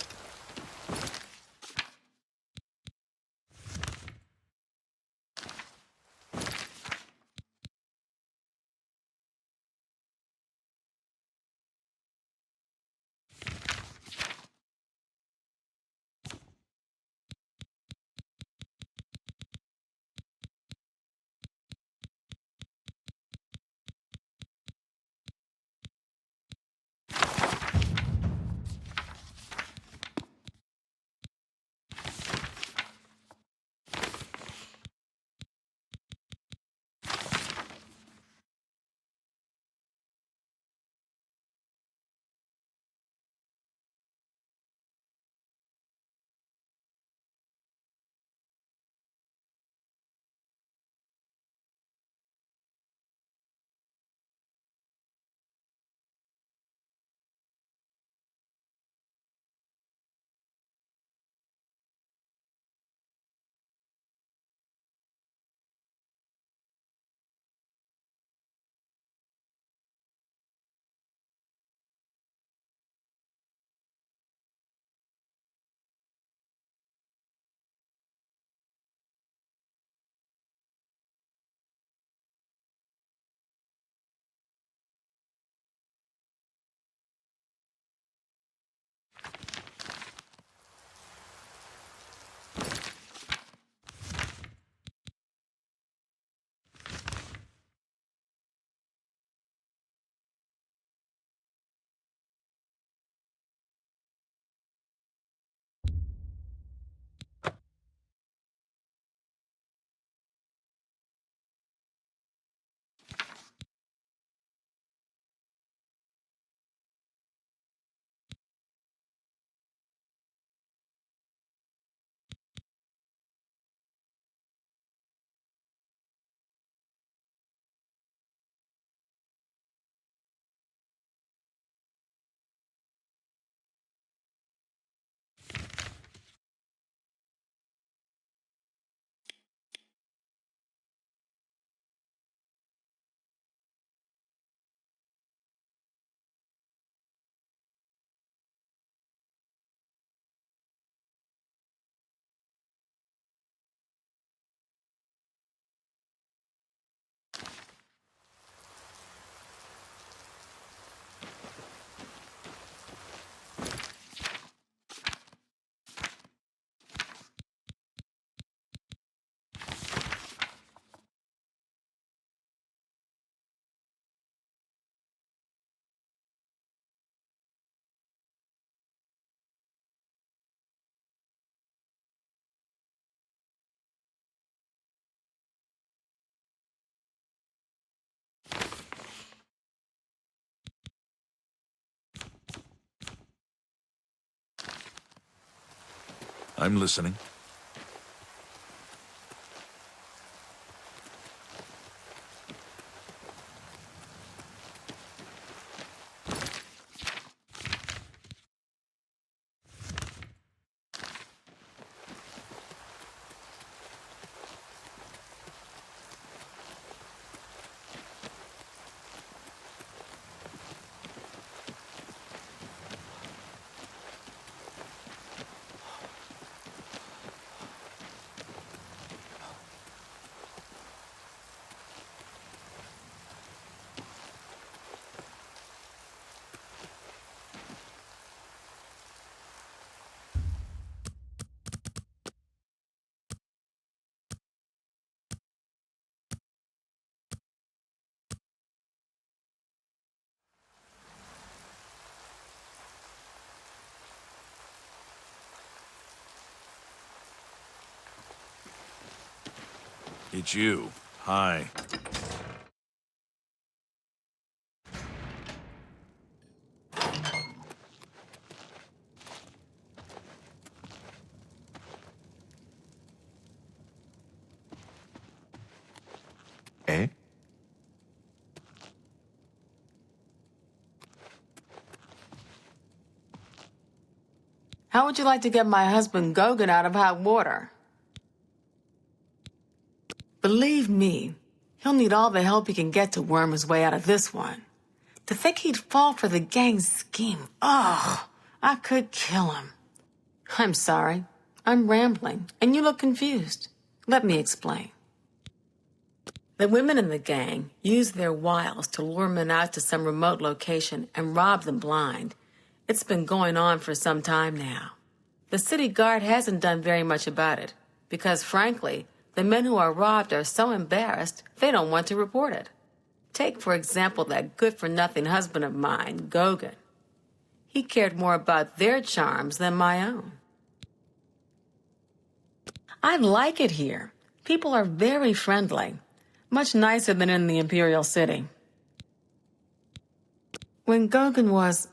I'm listening. It's you. Hi. Eh? How would you like to get my husband Gogan out of hot water? Believe me, he'll need all the help he can get to worm his way out of this one. To think he'd fall for the gang's scheme, ugh, I could kill him. I'm sorry, I'm rambling, and you look confused. Let me explain. The women in the gang use their wiles to lure men out to some remote location and rob them blind. It's been going on for some time now. The city guard hasn't done very much about it, because frankly, the men who are robbed are so embarrassed, they don't want to report it. Take, for example, that good-for-nothing husband of mine, Gogan. He cared more about their charms than my own. I like it here. People are very friendly, much nicer than in the Imperial City. When Gogan was,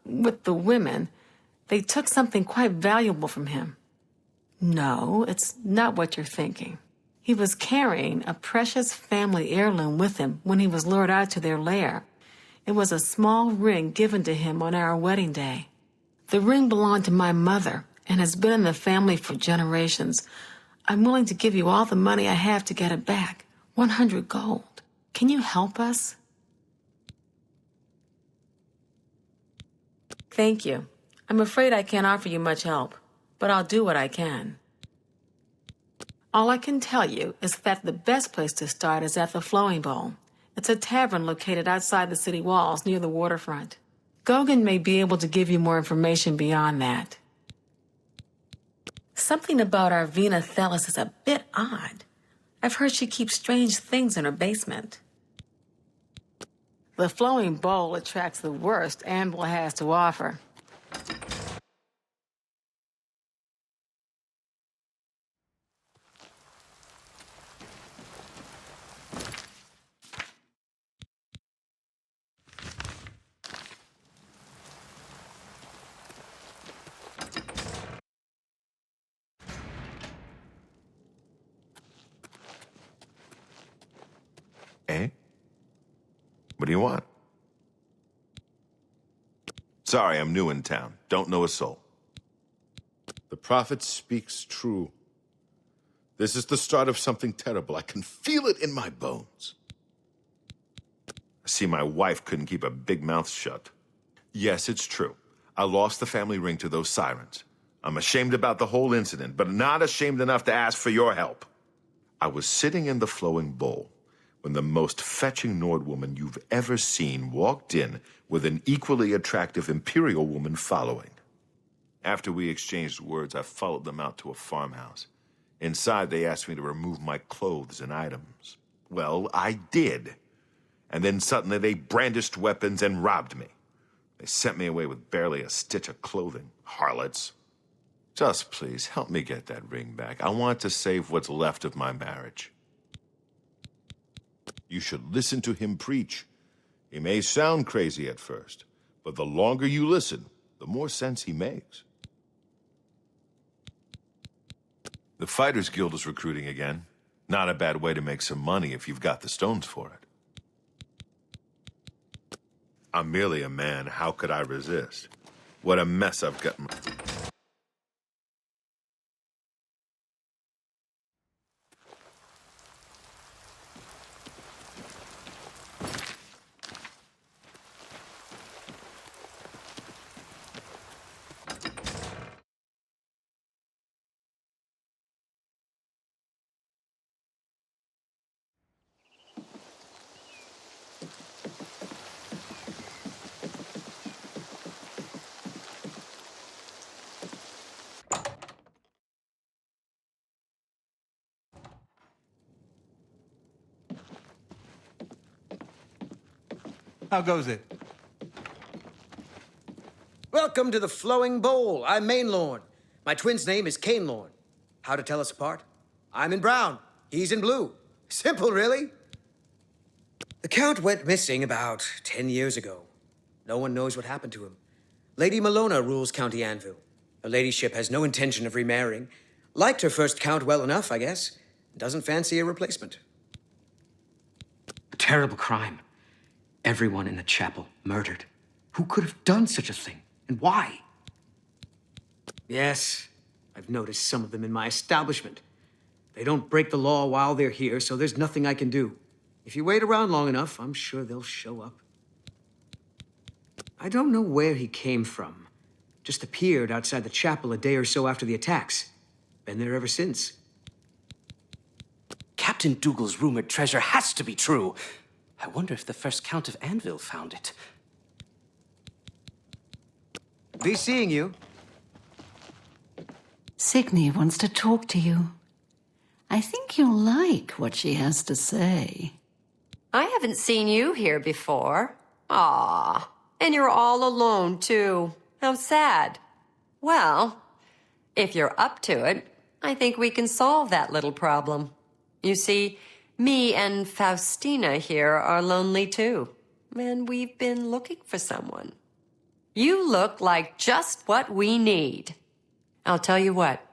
with the women, they took something quite valuable from him. No, it's not what you're thinking. He was carrying a precious family heirloom with him when he was lured out to their lair. It was a small ring given to him on our wedding day. The ring belonged to my mother and has been in the family for generations. I'm willing to give you all the money I have to get it back. 100 gold. Can you help us? Thank you. I'm afraid I can't offer you much help, but I'll do what I can. All I can tell you is that the best place to start is at the Flowing Bowl. It's a tavern located outside the city walls near the waterfront. Gogan may be able to give you more information beyond that. Something about Arvina Thelis is a bit odd. I've heard she keeps strange things in her basement. The Flowing Bowl attracts the worst Anvil has to offer. Eh? What do you want? Sorry, I'm new in town. Don't know a soul. The prophet speaks true. This is the start of something terrible. I can feel it in my bones. I see my wife couldn't keep a big mouth shut. Yes, it's true. I lost the family ring to those sirens. I'm ashamed about the whole incident, but not ashamed enough to ask for your help. I was sitting in the Flowing Bowl when the most fetching Nord woman you've ever seen walked in with an equally attractive Imperial woman following. After we exchanged words, I followed them out to a farmhouse. Inside, they asked me to remove my clothes and items. Well, I did. And then suddenly they brandished weapons and robbed me. They sent me away with barely a stitch of clothing. Harlots. Just please, help me get that ring back. I want to save what's left of my marriage. You should listen to him preach. He may sound crazy at first, but the longer you listen, the more sense he makes. The Fighters Guild is recruiting again. Not a bad way to make some money if you've got the stones for it. I'm merely a man. How could I resist? What a mess I've gotten. How goes it? Welcome to the Flowing Bowl. I'm Mainlorn. My twin's name is Cainlorn. How to tell us apart? I'm in brown. He's in blue. Simple, really. The Count went missing about 10 years ago. No one knows what happened to him. Lady Malona rules County Anvil. Her ladyship has no intention of remarrying. Liked her first Count well enough, I guess. Doesn't fancy a replacement. A terrible crime. Everyone in the chapel murdered. Who could have done such a thing? And why? Yes, I've noticed some of them in my establishment. They don't break the law while they're here, so there's nothing I can do. If you wait around long enough, I'm sure they'll show up. I don't know where he came from. Just appeared outside the chapel a day or so after the attacks. Been there ever since. Captain Dougal's rumored treasure has to be true. I wonder if the first Count of Anvil found it. Be seeing you. Signy wants to talk to you. I think you'll like what she has to say. I haven't seen you here before. Ah, and you're all alone, too. How sad. Well, if you're up to it, I think we can solve that little problem. You see, me and Faustina here are lonely, too. And we've been looking for someone. You look like just what we need. I'll tell you what.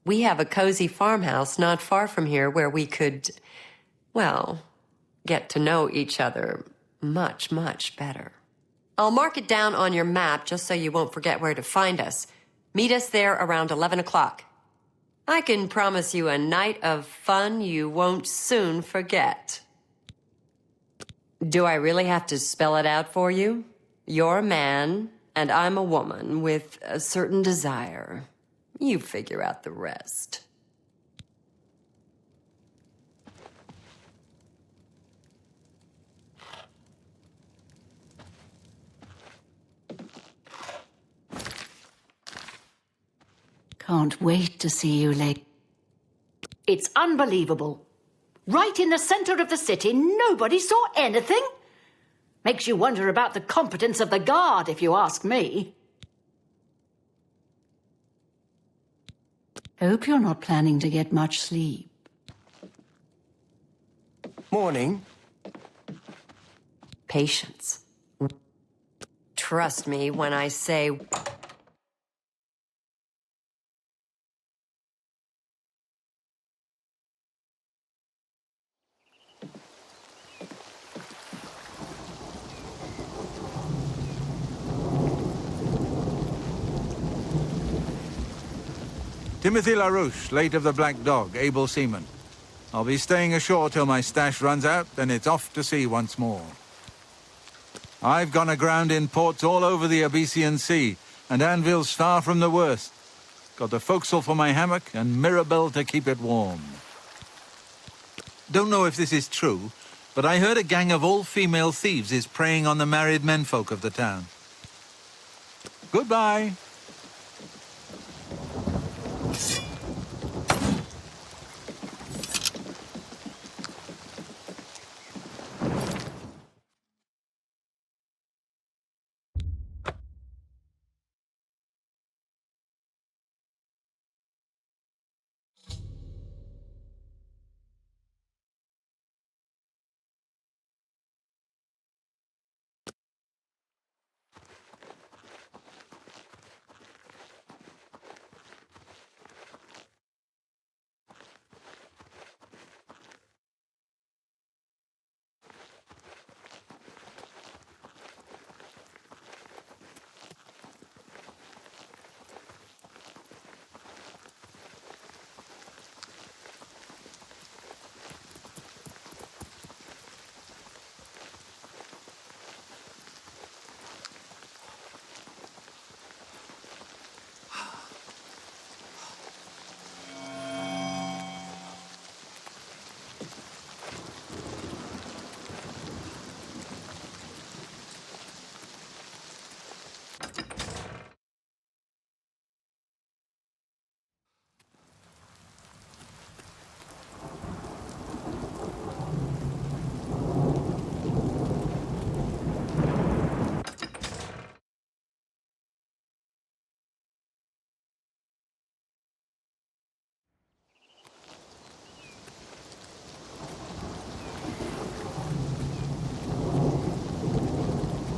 We have a cozy farmhouse not far from here where we could, well, get to know each other much, much better. I'll mark it down on your map just so you won't forget where to find us. Meet us there around 11 o'clock. I can promise you a night of fun you won't soon forget. Do I really have to spell it out for you? You're a man, and I'm a woman with a certain desire. You figure out the rest. Can't wait to see you later. It's unbelievable. Right in the center of the city, nobody saw anything. Makes you wonder about the competence of the guard, if you ask me. Hope you're not planning to get much sleep. Morning. Patience. Trust me when I say... Timothy LaRouche, late of the Black Dog, able seaman. I'll be staying ashore till my stash runs out, then it's off to sea once more. I've gone aground in ports all over the Abyssian Sea, and Anvil's far from the worst. Got the forecastle for my hammock and Mirabelle to keep it warm. Don't know if this is true, but I heard a gang of all-female thieves is preying on the married menfolk of the town. Goodbye.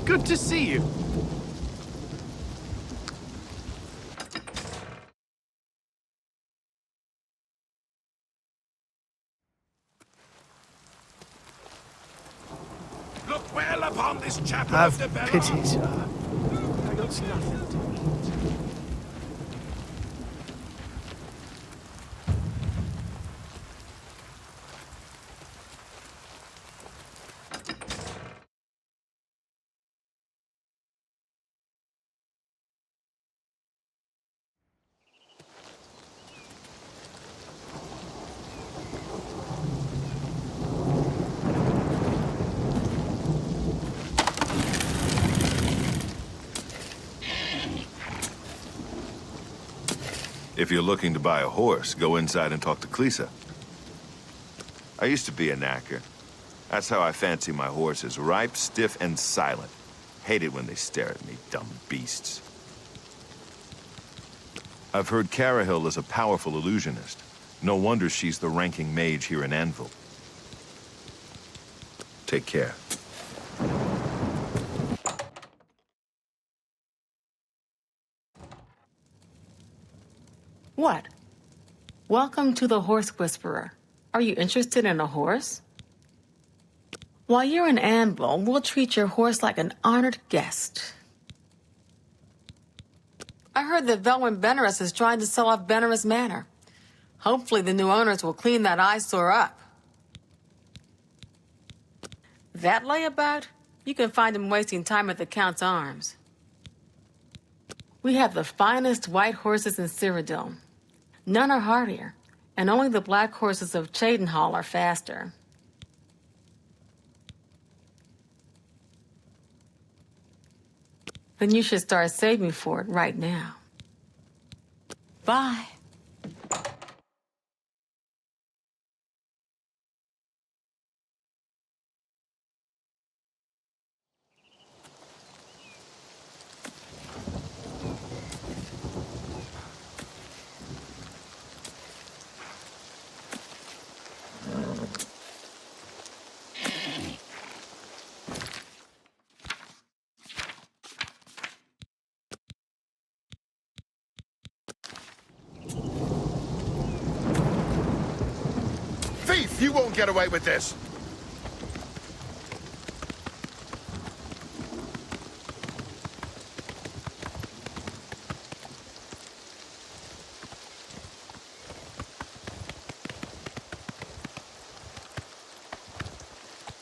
Good to see you. Look well upon this chapel Have of the pity, sir. I got nothing to eat. If you're looking to buy a horse, go inside and talk to Klisa. I used to be a knacker. That's how I fancy my horses, ripe, stiff, and silent. Hate it when they stare at me, dumb beasts. I've heard Carahill is a powerful illusionist. No wonder she's the ranking mage here in Anvil. Take care. What? Welcome to the Horse Whisperer. Are you interested in a horse? While you're in Anvil, we'll treat your horse like an honored guest. I heard that Velwyn Benerus is trying to sell off Benerus Manor. Hopefully the new owners will clean that eyesore up. That layabout? You can find him wasting time at the Count's Arms. We have the finest white horses in Cyrodiil. None are hardier, and only the black horses of Cheydinhal are faster. Then you should start saving for it right now. Bye. Thief! You won't get away with this!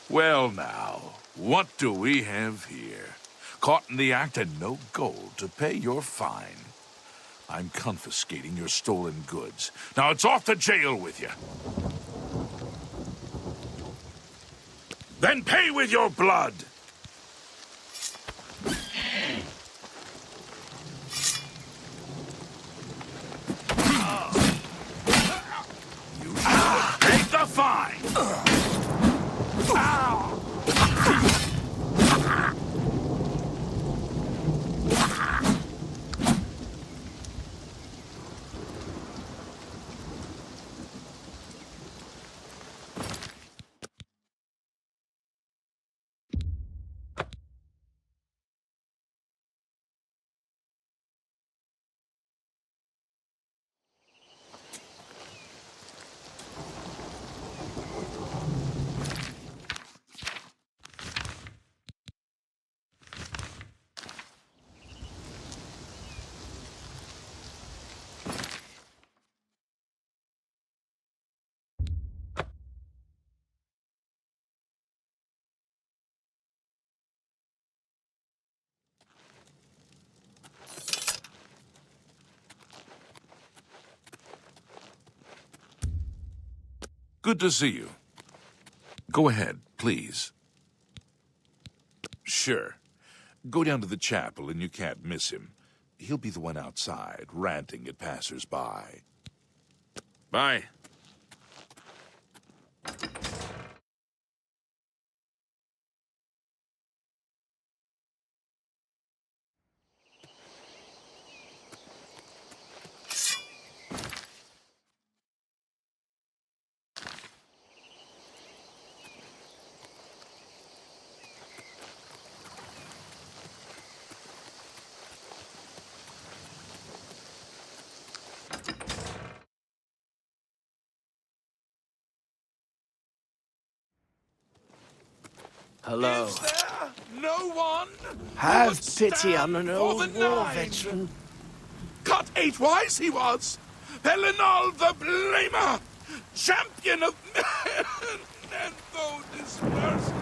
Well now, what do we have here? Caught in the act and no gold to pay your fine. I'm confiscating your stolen goods. Now it's off to jail with you. Then pay with your blood! You take the fine! Good to see you. Go ahead, please. Sure. Go down to the chapel and you can't miss him. He'll be the one outside, ranting at passers-by. Bye. Hello. Is there no one? Have pity on an for old the war nine? veteran. Cut 8 wise he was. Elinol the Blamer, champion of men, and though dispersed.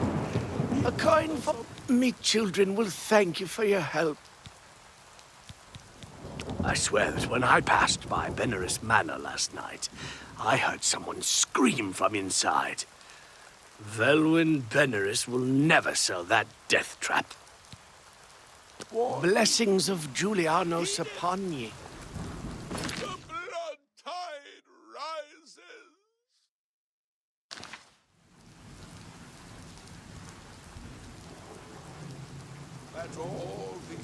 A coin for me children will thank you for your help. I swear that when I passed by Benaris Manor last night, I heard someone scream from inside. Velwyn Benaris will never sell that death trap. Blessings of Julianos upon ye. The blood tide rises. That's all the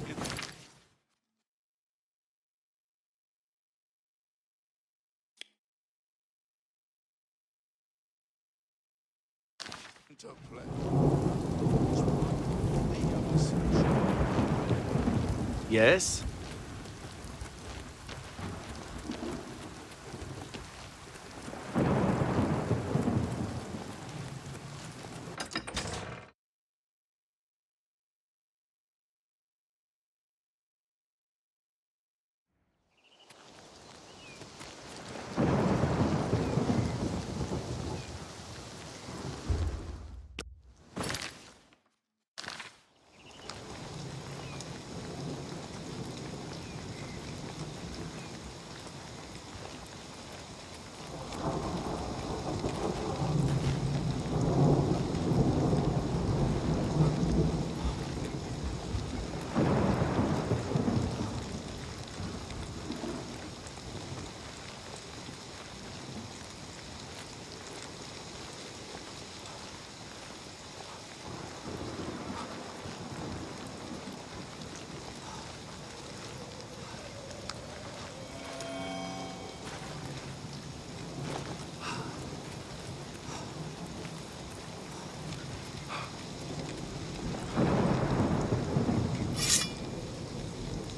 interplay. Yes?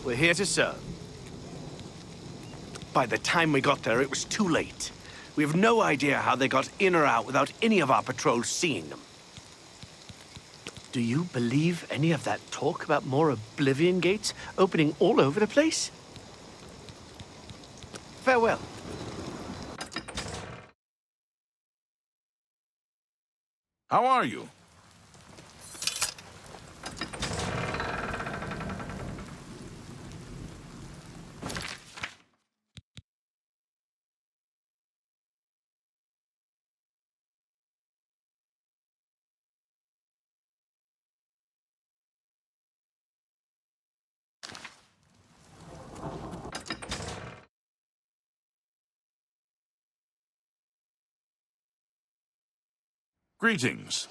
We're here to serve. By the time we got there, it was too late. We have no idea how they got in or out without any of our patrols seeing them. Do you believe any of that talk about more Oblivion gates opening all over the place? Farewell. How are you? Greetings.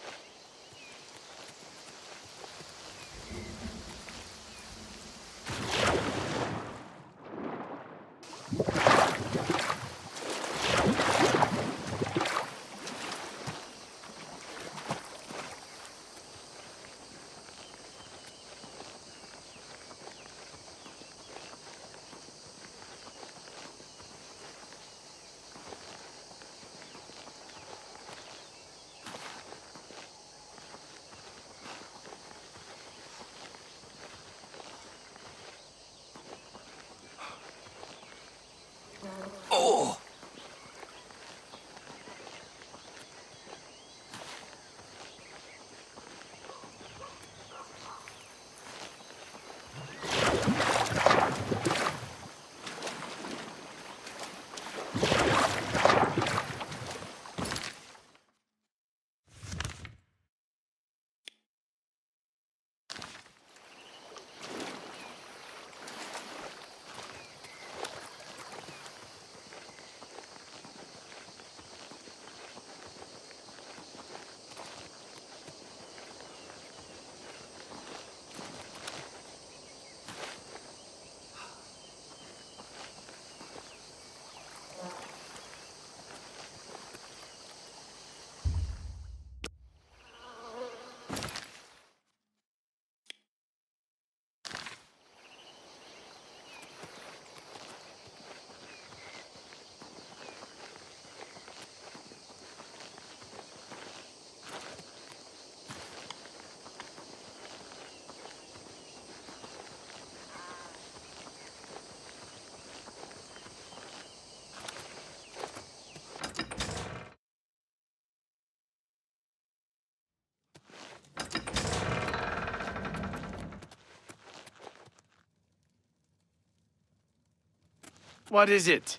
What is it?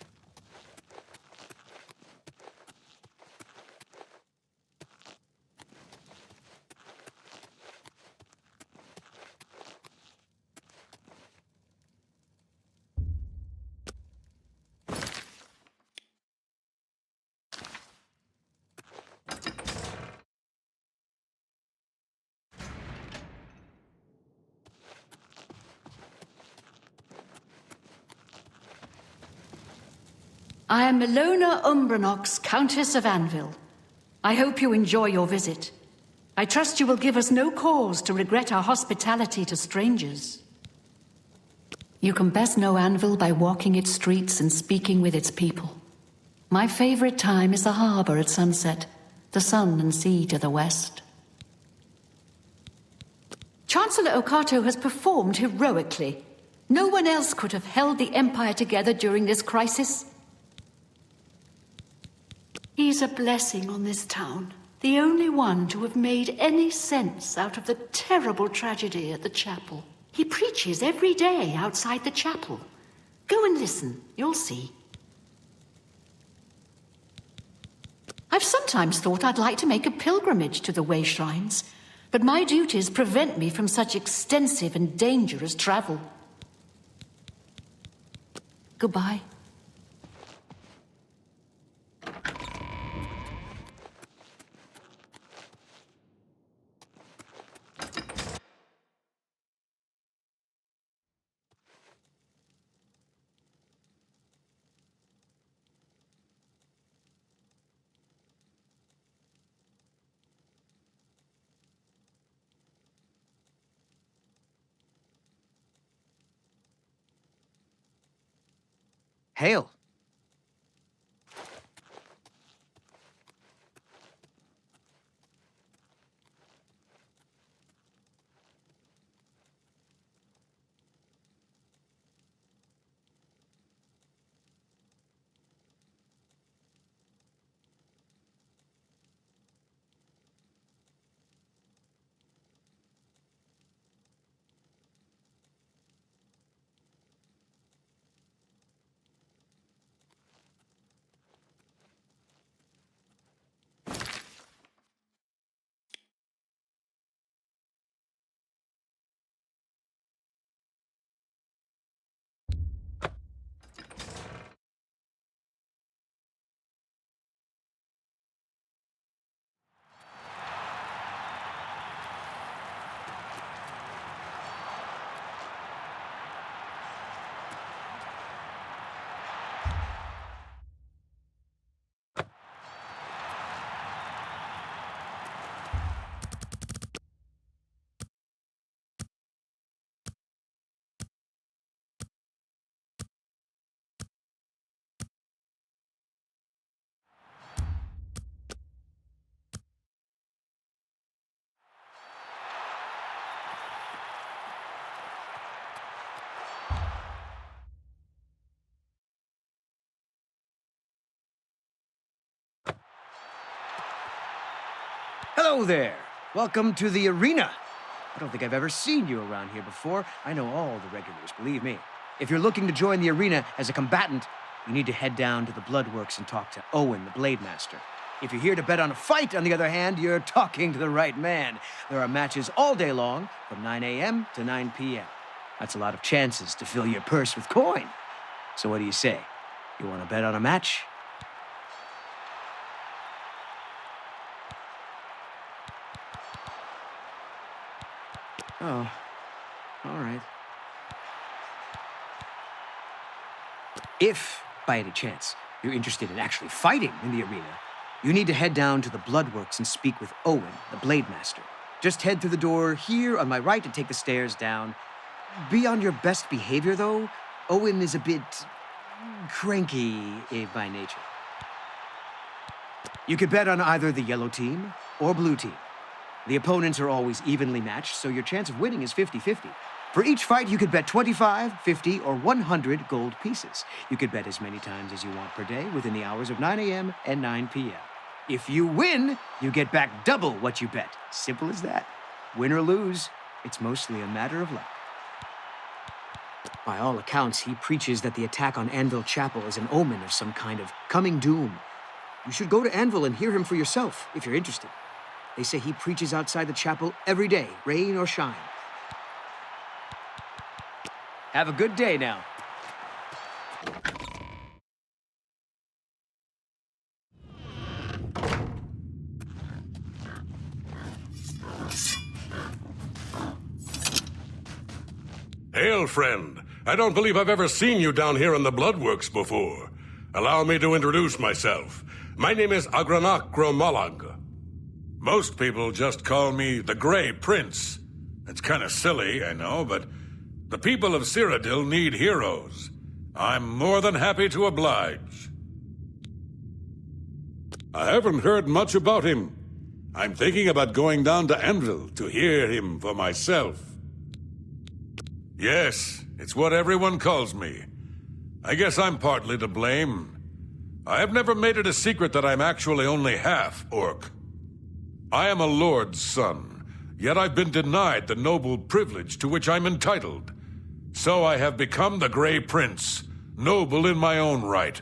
I am Milona Umbranox, Countess of Anvil. I hope you enjoy your visit. I trust you will give us no cause to regret our hospitality to strangers. You can best know Anvil by walking its streets and speaking with its people. My favorite time is the harbor at sunset, the sun and sea to the west. Chancellor Okato has performed heroically. No one else could have held the Empire together during this crisis. He's a blessing on this town, the only one to have made any sense out of the terrible tragedy at the chapel. He preaches every day outside the chapel. Go and listen, you'll see. I've sometimes thought I'd like to make a pilgrimage to the way shrines, but my duties prevent me from such extensive and dangerous travel. Goodbye. Hail. Hello there. Welcome to the arena. I don't think I've ever seen you around here before. I know all the regulars, believe me. If you're looking to join the arena as a combatant, you need to head down to the Bloodworks and talk to Owen, the Blade Master. If you're here to bet on a fight, on the other hand, you're talking to the right man. There are matches all day long, from 9 a.m. to 9 p.m. That's a lot of chances to fill your purse with coin. So what do you say? You want to bet on a match? Oh, all right. If, by any chance, you're interested in actually fighting in the arena, you need to head down to the Bloodworks and speak with Owen, the Blade Master. Just head through the door here on my right and take the stairs down. Be on your best behavior, though. Owen is a bit cranky by nature. You could bet on either the yellow team or blue team. The opponents are always evenly matched, so your chance of winning is 50-50. For each fight, you could bet 25, 50, or 100 gold pieces. You could bet as many times as you want per day within the hours of 9 a.m. and 9 p.m. If you win, you get back double what you bet. Simple as that. Win or lose, it's mostly a matter of luck. By all accounts, he preaches that the attack on Anvil Chapel is an omen of some kind of coming doom. You should go to Anvil and hear him for yourself, if you're interested. They say he preaches outside the chapel every day, rain or shine. Have a good day now. Hail, friend. I don't believe I've ever seen you down here in the Bloodworks before. Allow me to introduce myself. My name is Agranak Gromalag. Most people just call me the Grey Prince. It's kind of silly, I know, but the people of Cyrodiil need heroes. I'm more than happy to oblige. I haven't heard much about him. I'm thinking about going down to Anvil to hear him for myself. Yes, it's what everyone calls me. I guess I'm partly to blame. I have never made it a secret that I'm actually only half orc. I am a lord's son, yet I've been denied the noble privilege to which I'm entitled. So I have become the Grey Prince, noble in my own right.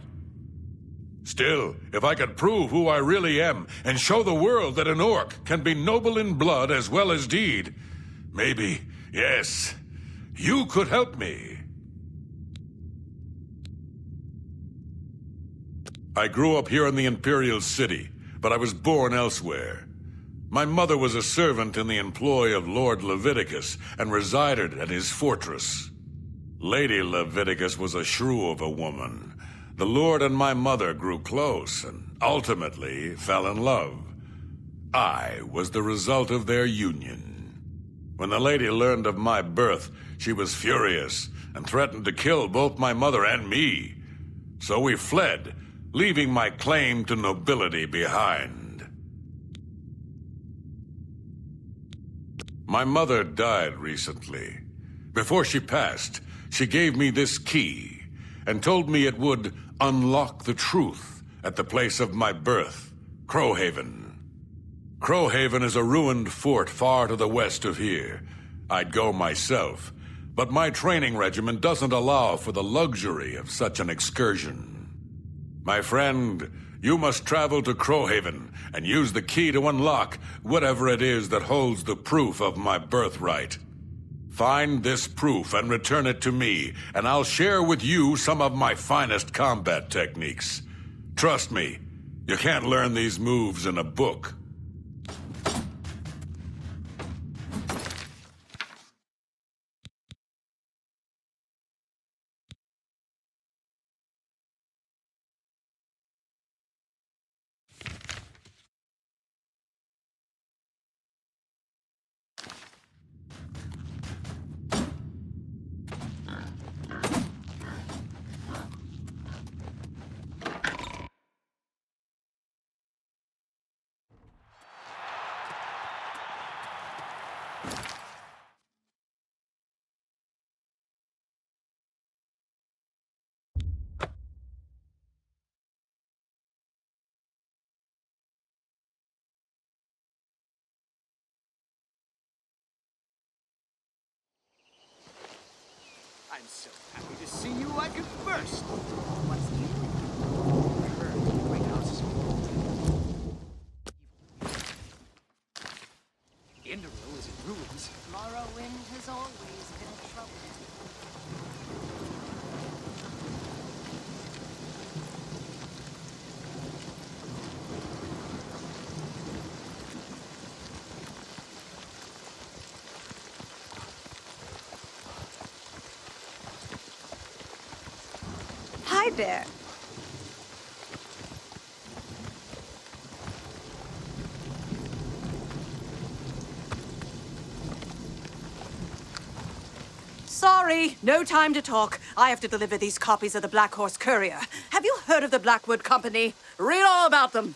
Still, if I could prove who I really am and show the world that an orc can be noble in blood as well as deed, maybe, yes, you could help me. I grew up here in the Imperial City, but I was born elsewhere. My mother was a servant in the employ of Lord Leviticus and resided at his fortress. Lady Leviticus was a shrew of a woman. The Lord and my mother grew close and ultimately fell in love. I was the result of their union. When the lady learned of my birth, she was furious and threatened to kill both my mother and me. So we fled, leaving my claim to nobility behind. My mother died recently. Before she passed, she gave me this key and told me it would unlock the truth at the place of my birth, Crowhaven. Crowhaven is a ruined fort far to the west of here. I'd go myself, but my training regimen doesn't allow for the luxury of such an excursion. My friend, you must travel to Crowhaven and use the key to unlock whatever it is that holds the proof of my birthright. Find this proof and return it to me, and I'll share with you some of my finest combat techniques. Trust me, you can't learn these moves in a book. I'm so happy to see you. I can burst. What's new? I heard the great house is Enderville is in ruins. Morrowind has always been trouble. Hi there. Sorry, no time to talk. I have to deliver these copies of the Black Horse Courier. Have you heard of the Blackwood Company? Read all about them.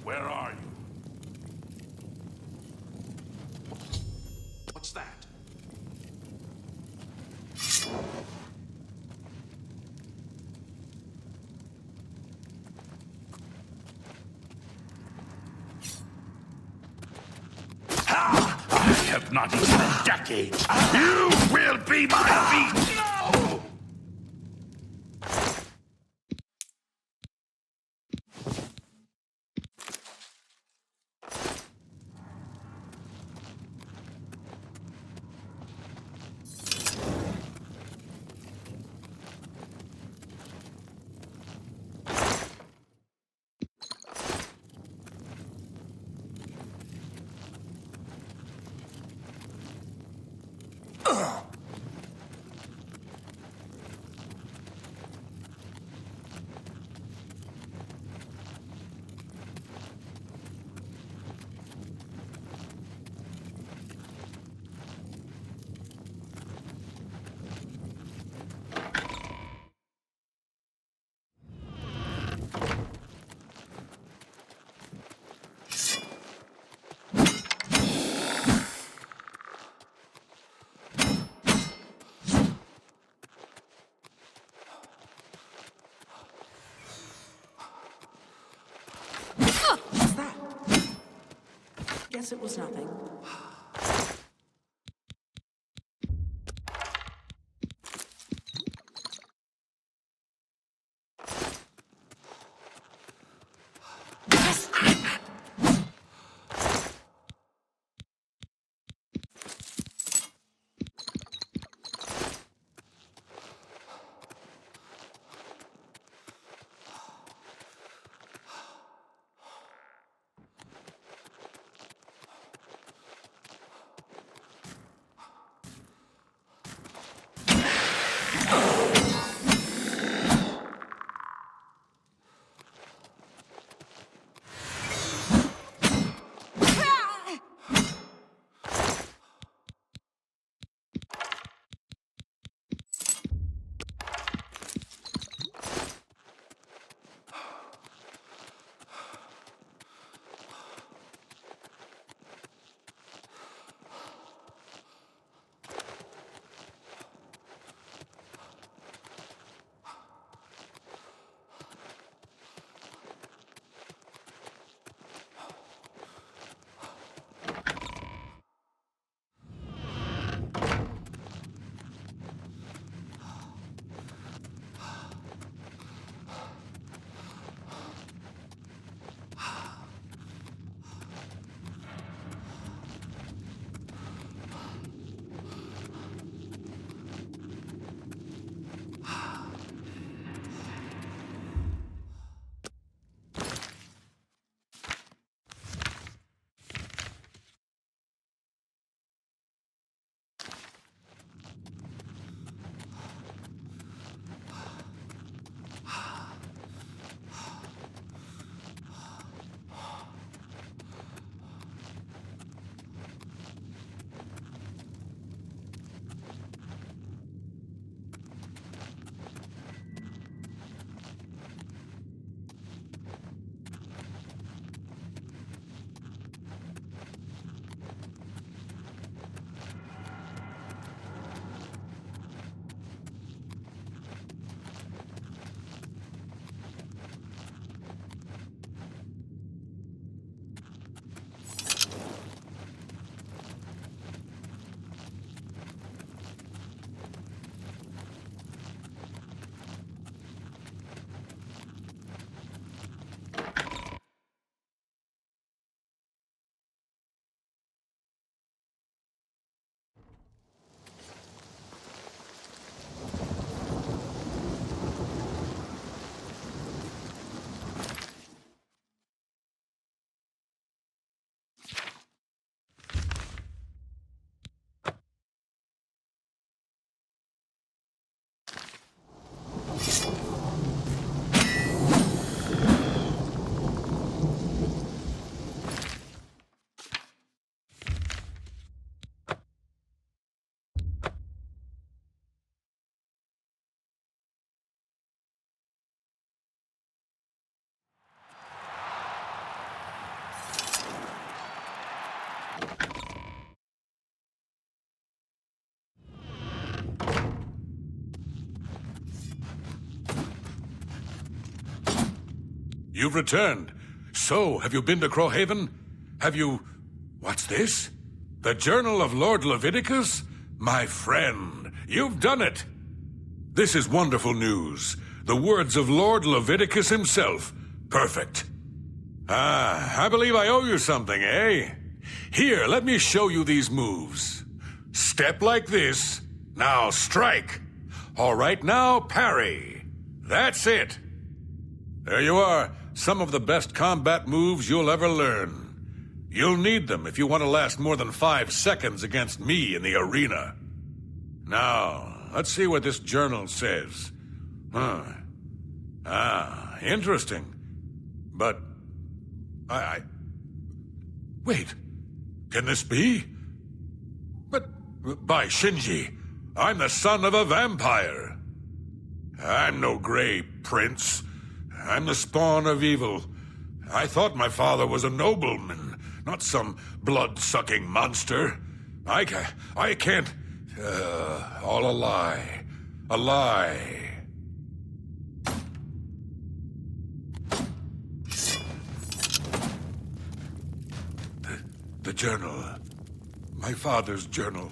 Where are you? What's that? I have not eaten in decades. You will be my feet! No! What's that? Guess it was nothing. you've returned. So, have you been to Crowhaven? Have you... What's this? The Journal of Lord Leviticus? My friend, you've done it. This is wonderful news. The words of Lord Leviticus himself. Perfect. Ah, I believe I owe you something, eh? Here, let me show you these moves. Step like this. Now strike. All right, now parry. That's it. There you are. Some of the best combat moves you'll ever learn. You'll need them if you want to last more than 5 seconds against me in the arena. Now, let's see what this journal says. Interesting. But... Wait. Can this be? But, by Shinji, I'm the son of a vampire. I'm no gray prince. I'm the spawn of evil. I thought my father was a nobleman, not some blood-sucking monster. I can't... all a lie. A lie. The journal. My father's journal.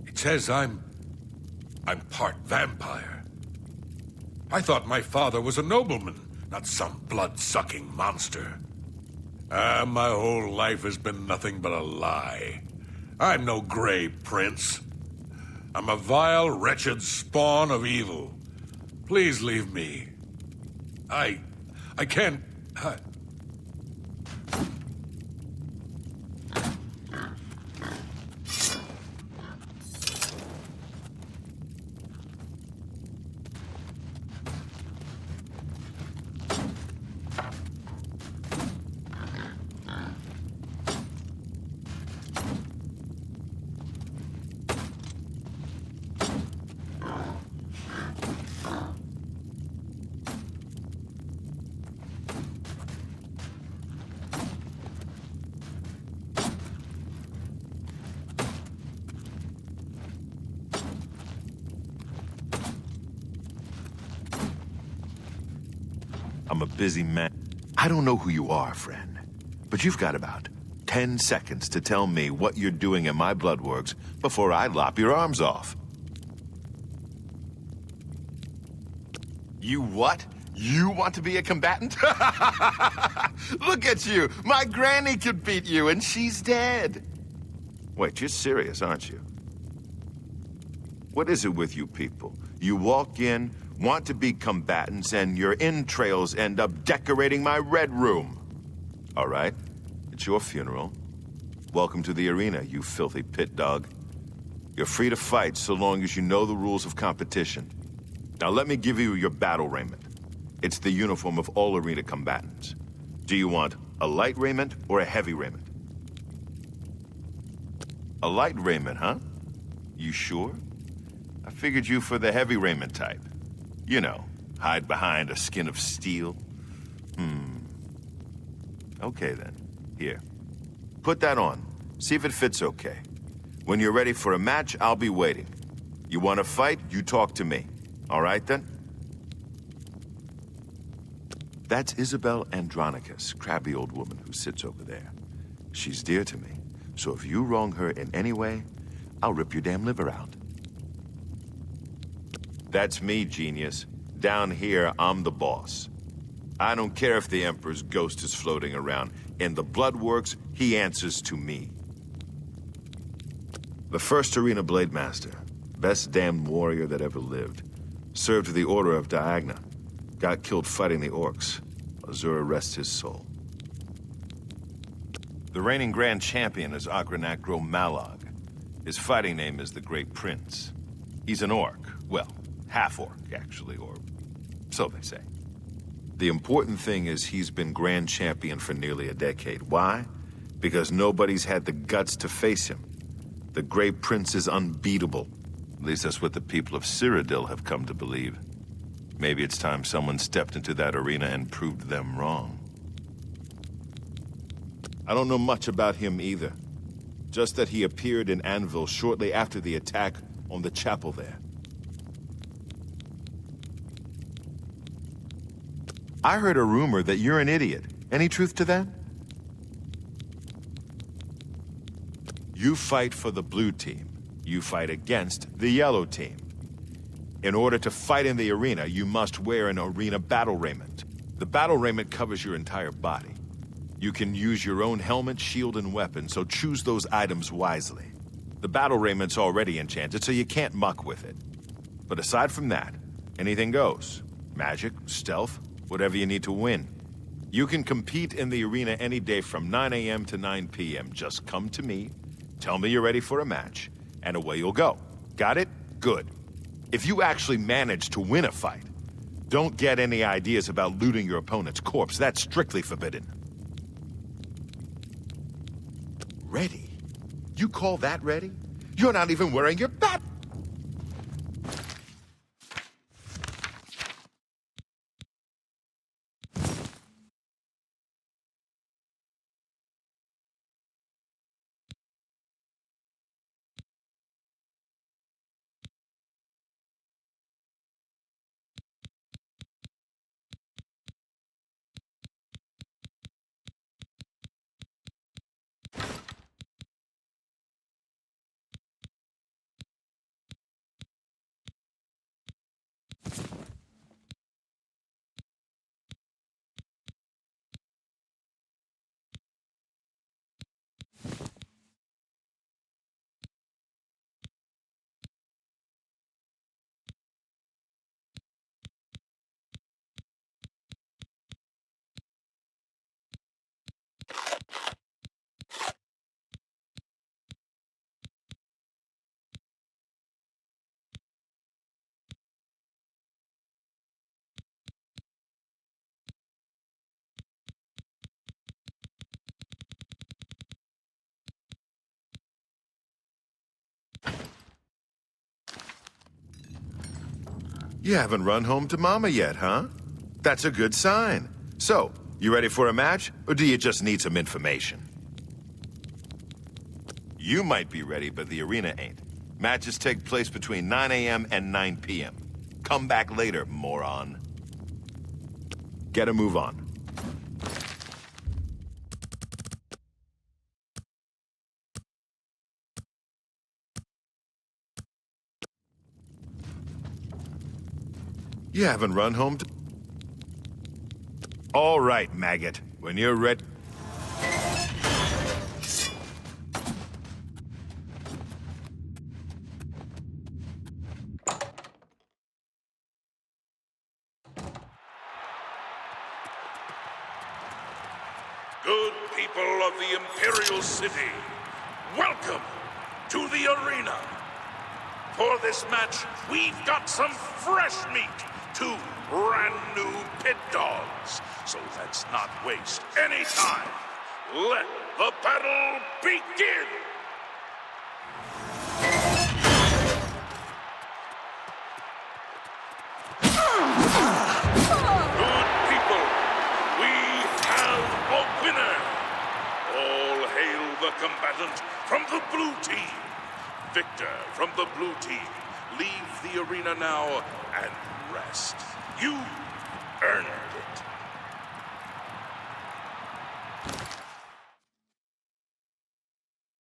It says I'm part vampire. I thought my father was a nobleman, not some blood-sucking monster. My whole life has been nothing but a lie. I'm no gray prince. I'm a vile, wretched spawn of evil. Please leave me. I can't... I'm a busy man. I don't know who you are, friend, but you've got about 10 seconds to tell me what you're doing in my bloodworks before I lop your arms off. You what? You want to be a combatant? Look at you! My granny could beat you, and she's dead! Wait, you're serious, aren't you? What is it with you people? You walk in, want to be combatants, and your entrails end up decorating my red room. All right, it's your funeral. Welcome to the arena, you filthy pit dog. You're free to fight so long as you know the rules of competition. Now let me give you your battle raiment. It's the uniform of all arena combatants. Do you want a light raiment or a heavy raiment? A light raiment, huh? You sure? I figured you for the heavy raiment type. You know, hide behind a skin of steel. Okay then. Here. Put that on. See if it fits okay. When you're ready for a match, I'll be waiting. You want to fight, you talk to me. All right then? That's Isabel Andronicus, crabby old woman who sits over there. She's dear to me, so if you wrong her in any way, I'll rip your damn liver out. That's me, genius. Down here, I'm the boss. I don't care if the Emperor's ghost is floating around. In the Bloodworks, he answers to me. The first Arena Blade Master, best damned warrior that ever lived, served the Order of Diagna, got killed fighting the Orcs. Azura rest his soul. The reigning Grand Champion is Agranacro Malog. His fighting name is the Great Prince. He's an orc. Well, half-orc, actually, or so they say. The important thing is he's been Grand Champion for nearly a decade. Why? Because nobody's had the guts to face him. The Great Prince is unbeatable. At least that's what the people of Cyrodiil have come to believe. Maybe it's time someone stepped into that arena and proved them wrong. I don't know much about him either. Just that he appeared in Anvil shortly after the attack on the chapel there. I heard a rumor that you're an idiot. Any truth to that? You fight for the blue team. You fight against the yellow team. In order to fight in the arena, you must wear an arena battle raiment. The battle raiment covers your entire body. You can use your own helmet, shield, and weapon, so choose those items wisely. The battle raiment's already enchanted, so you can't muck with it. But aside from that, anything goes. Magic, stealth, whatever you need to win. You can compete in the arena any day from 9 a.m. to 9 p.m. Just come to me, tell me you're ready for a match, and away you'll go. Got it? Good. If you actually manage to win a fight, don't get any ideas about looting your opponent's corpse. That's strictly forbidden. Ready? You call that ready? You're not even wearing your bat. You haven't run home to Mama yet, huh? That's a good sign. So, you ready for a match, or do you just need some information? You might be ready, but the arena ain't. Matches take place between 9 a.m. and 9 p.m. Come back later, moron. Get a move on. You haven't run home to... All right, maggot. When you're ready... Good people of the Imperial City, welcome to the arena. For this match, we've got some fresh meat. 2 brand new pit dogs. So let's not waste any time. Let the battle begin! Good people, we have a winner. All hail the combatant from the blue team. Victor from the blue team, leave the arena now and rest. You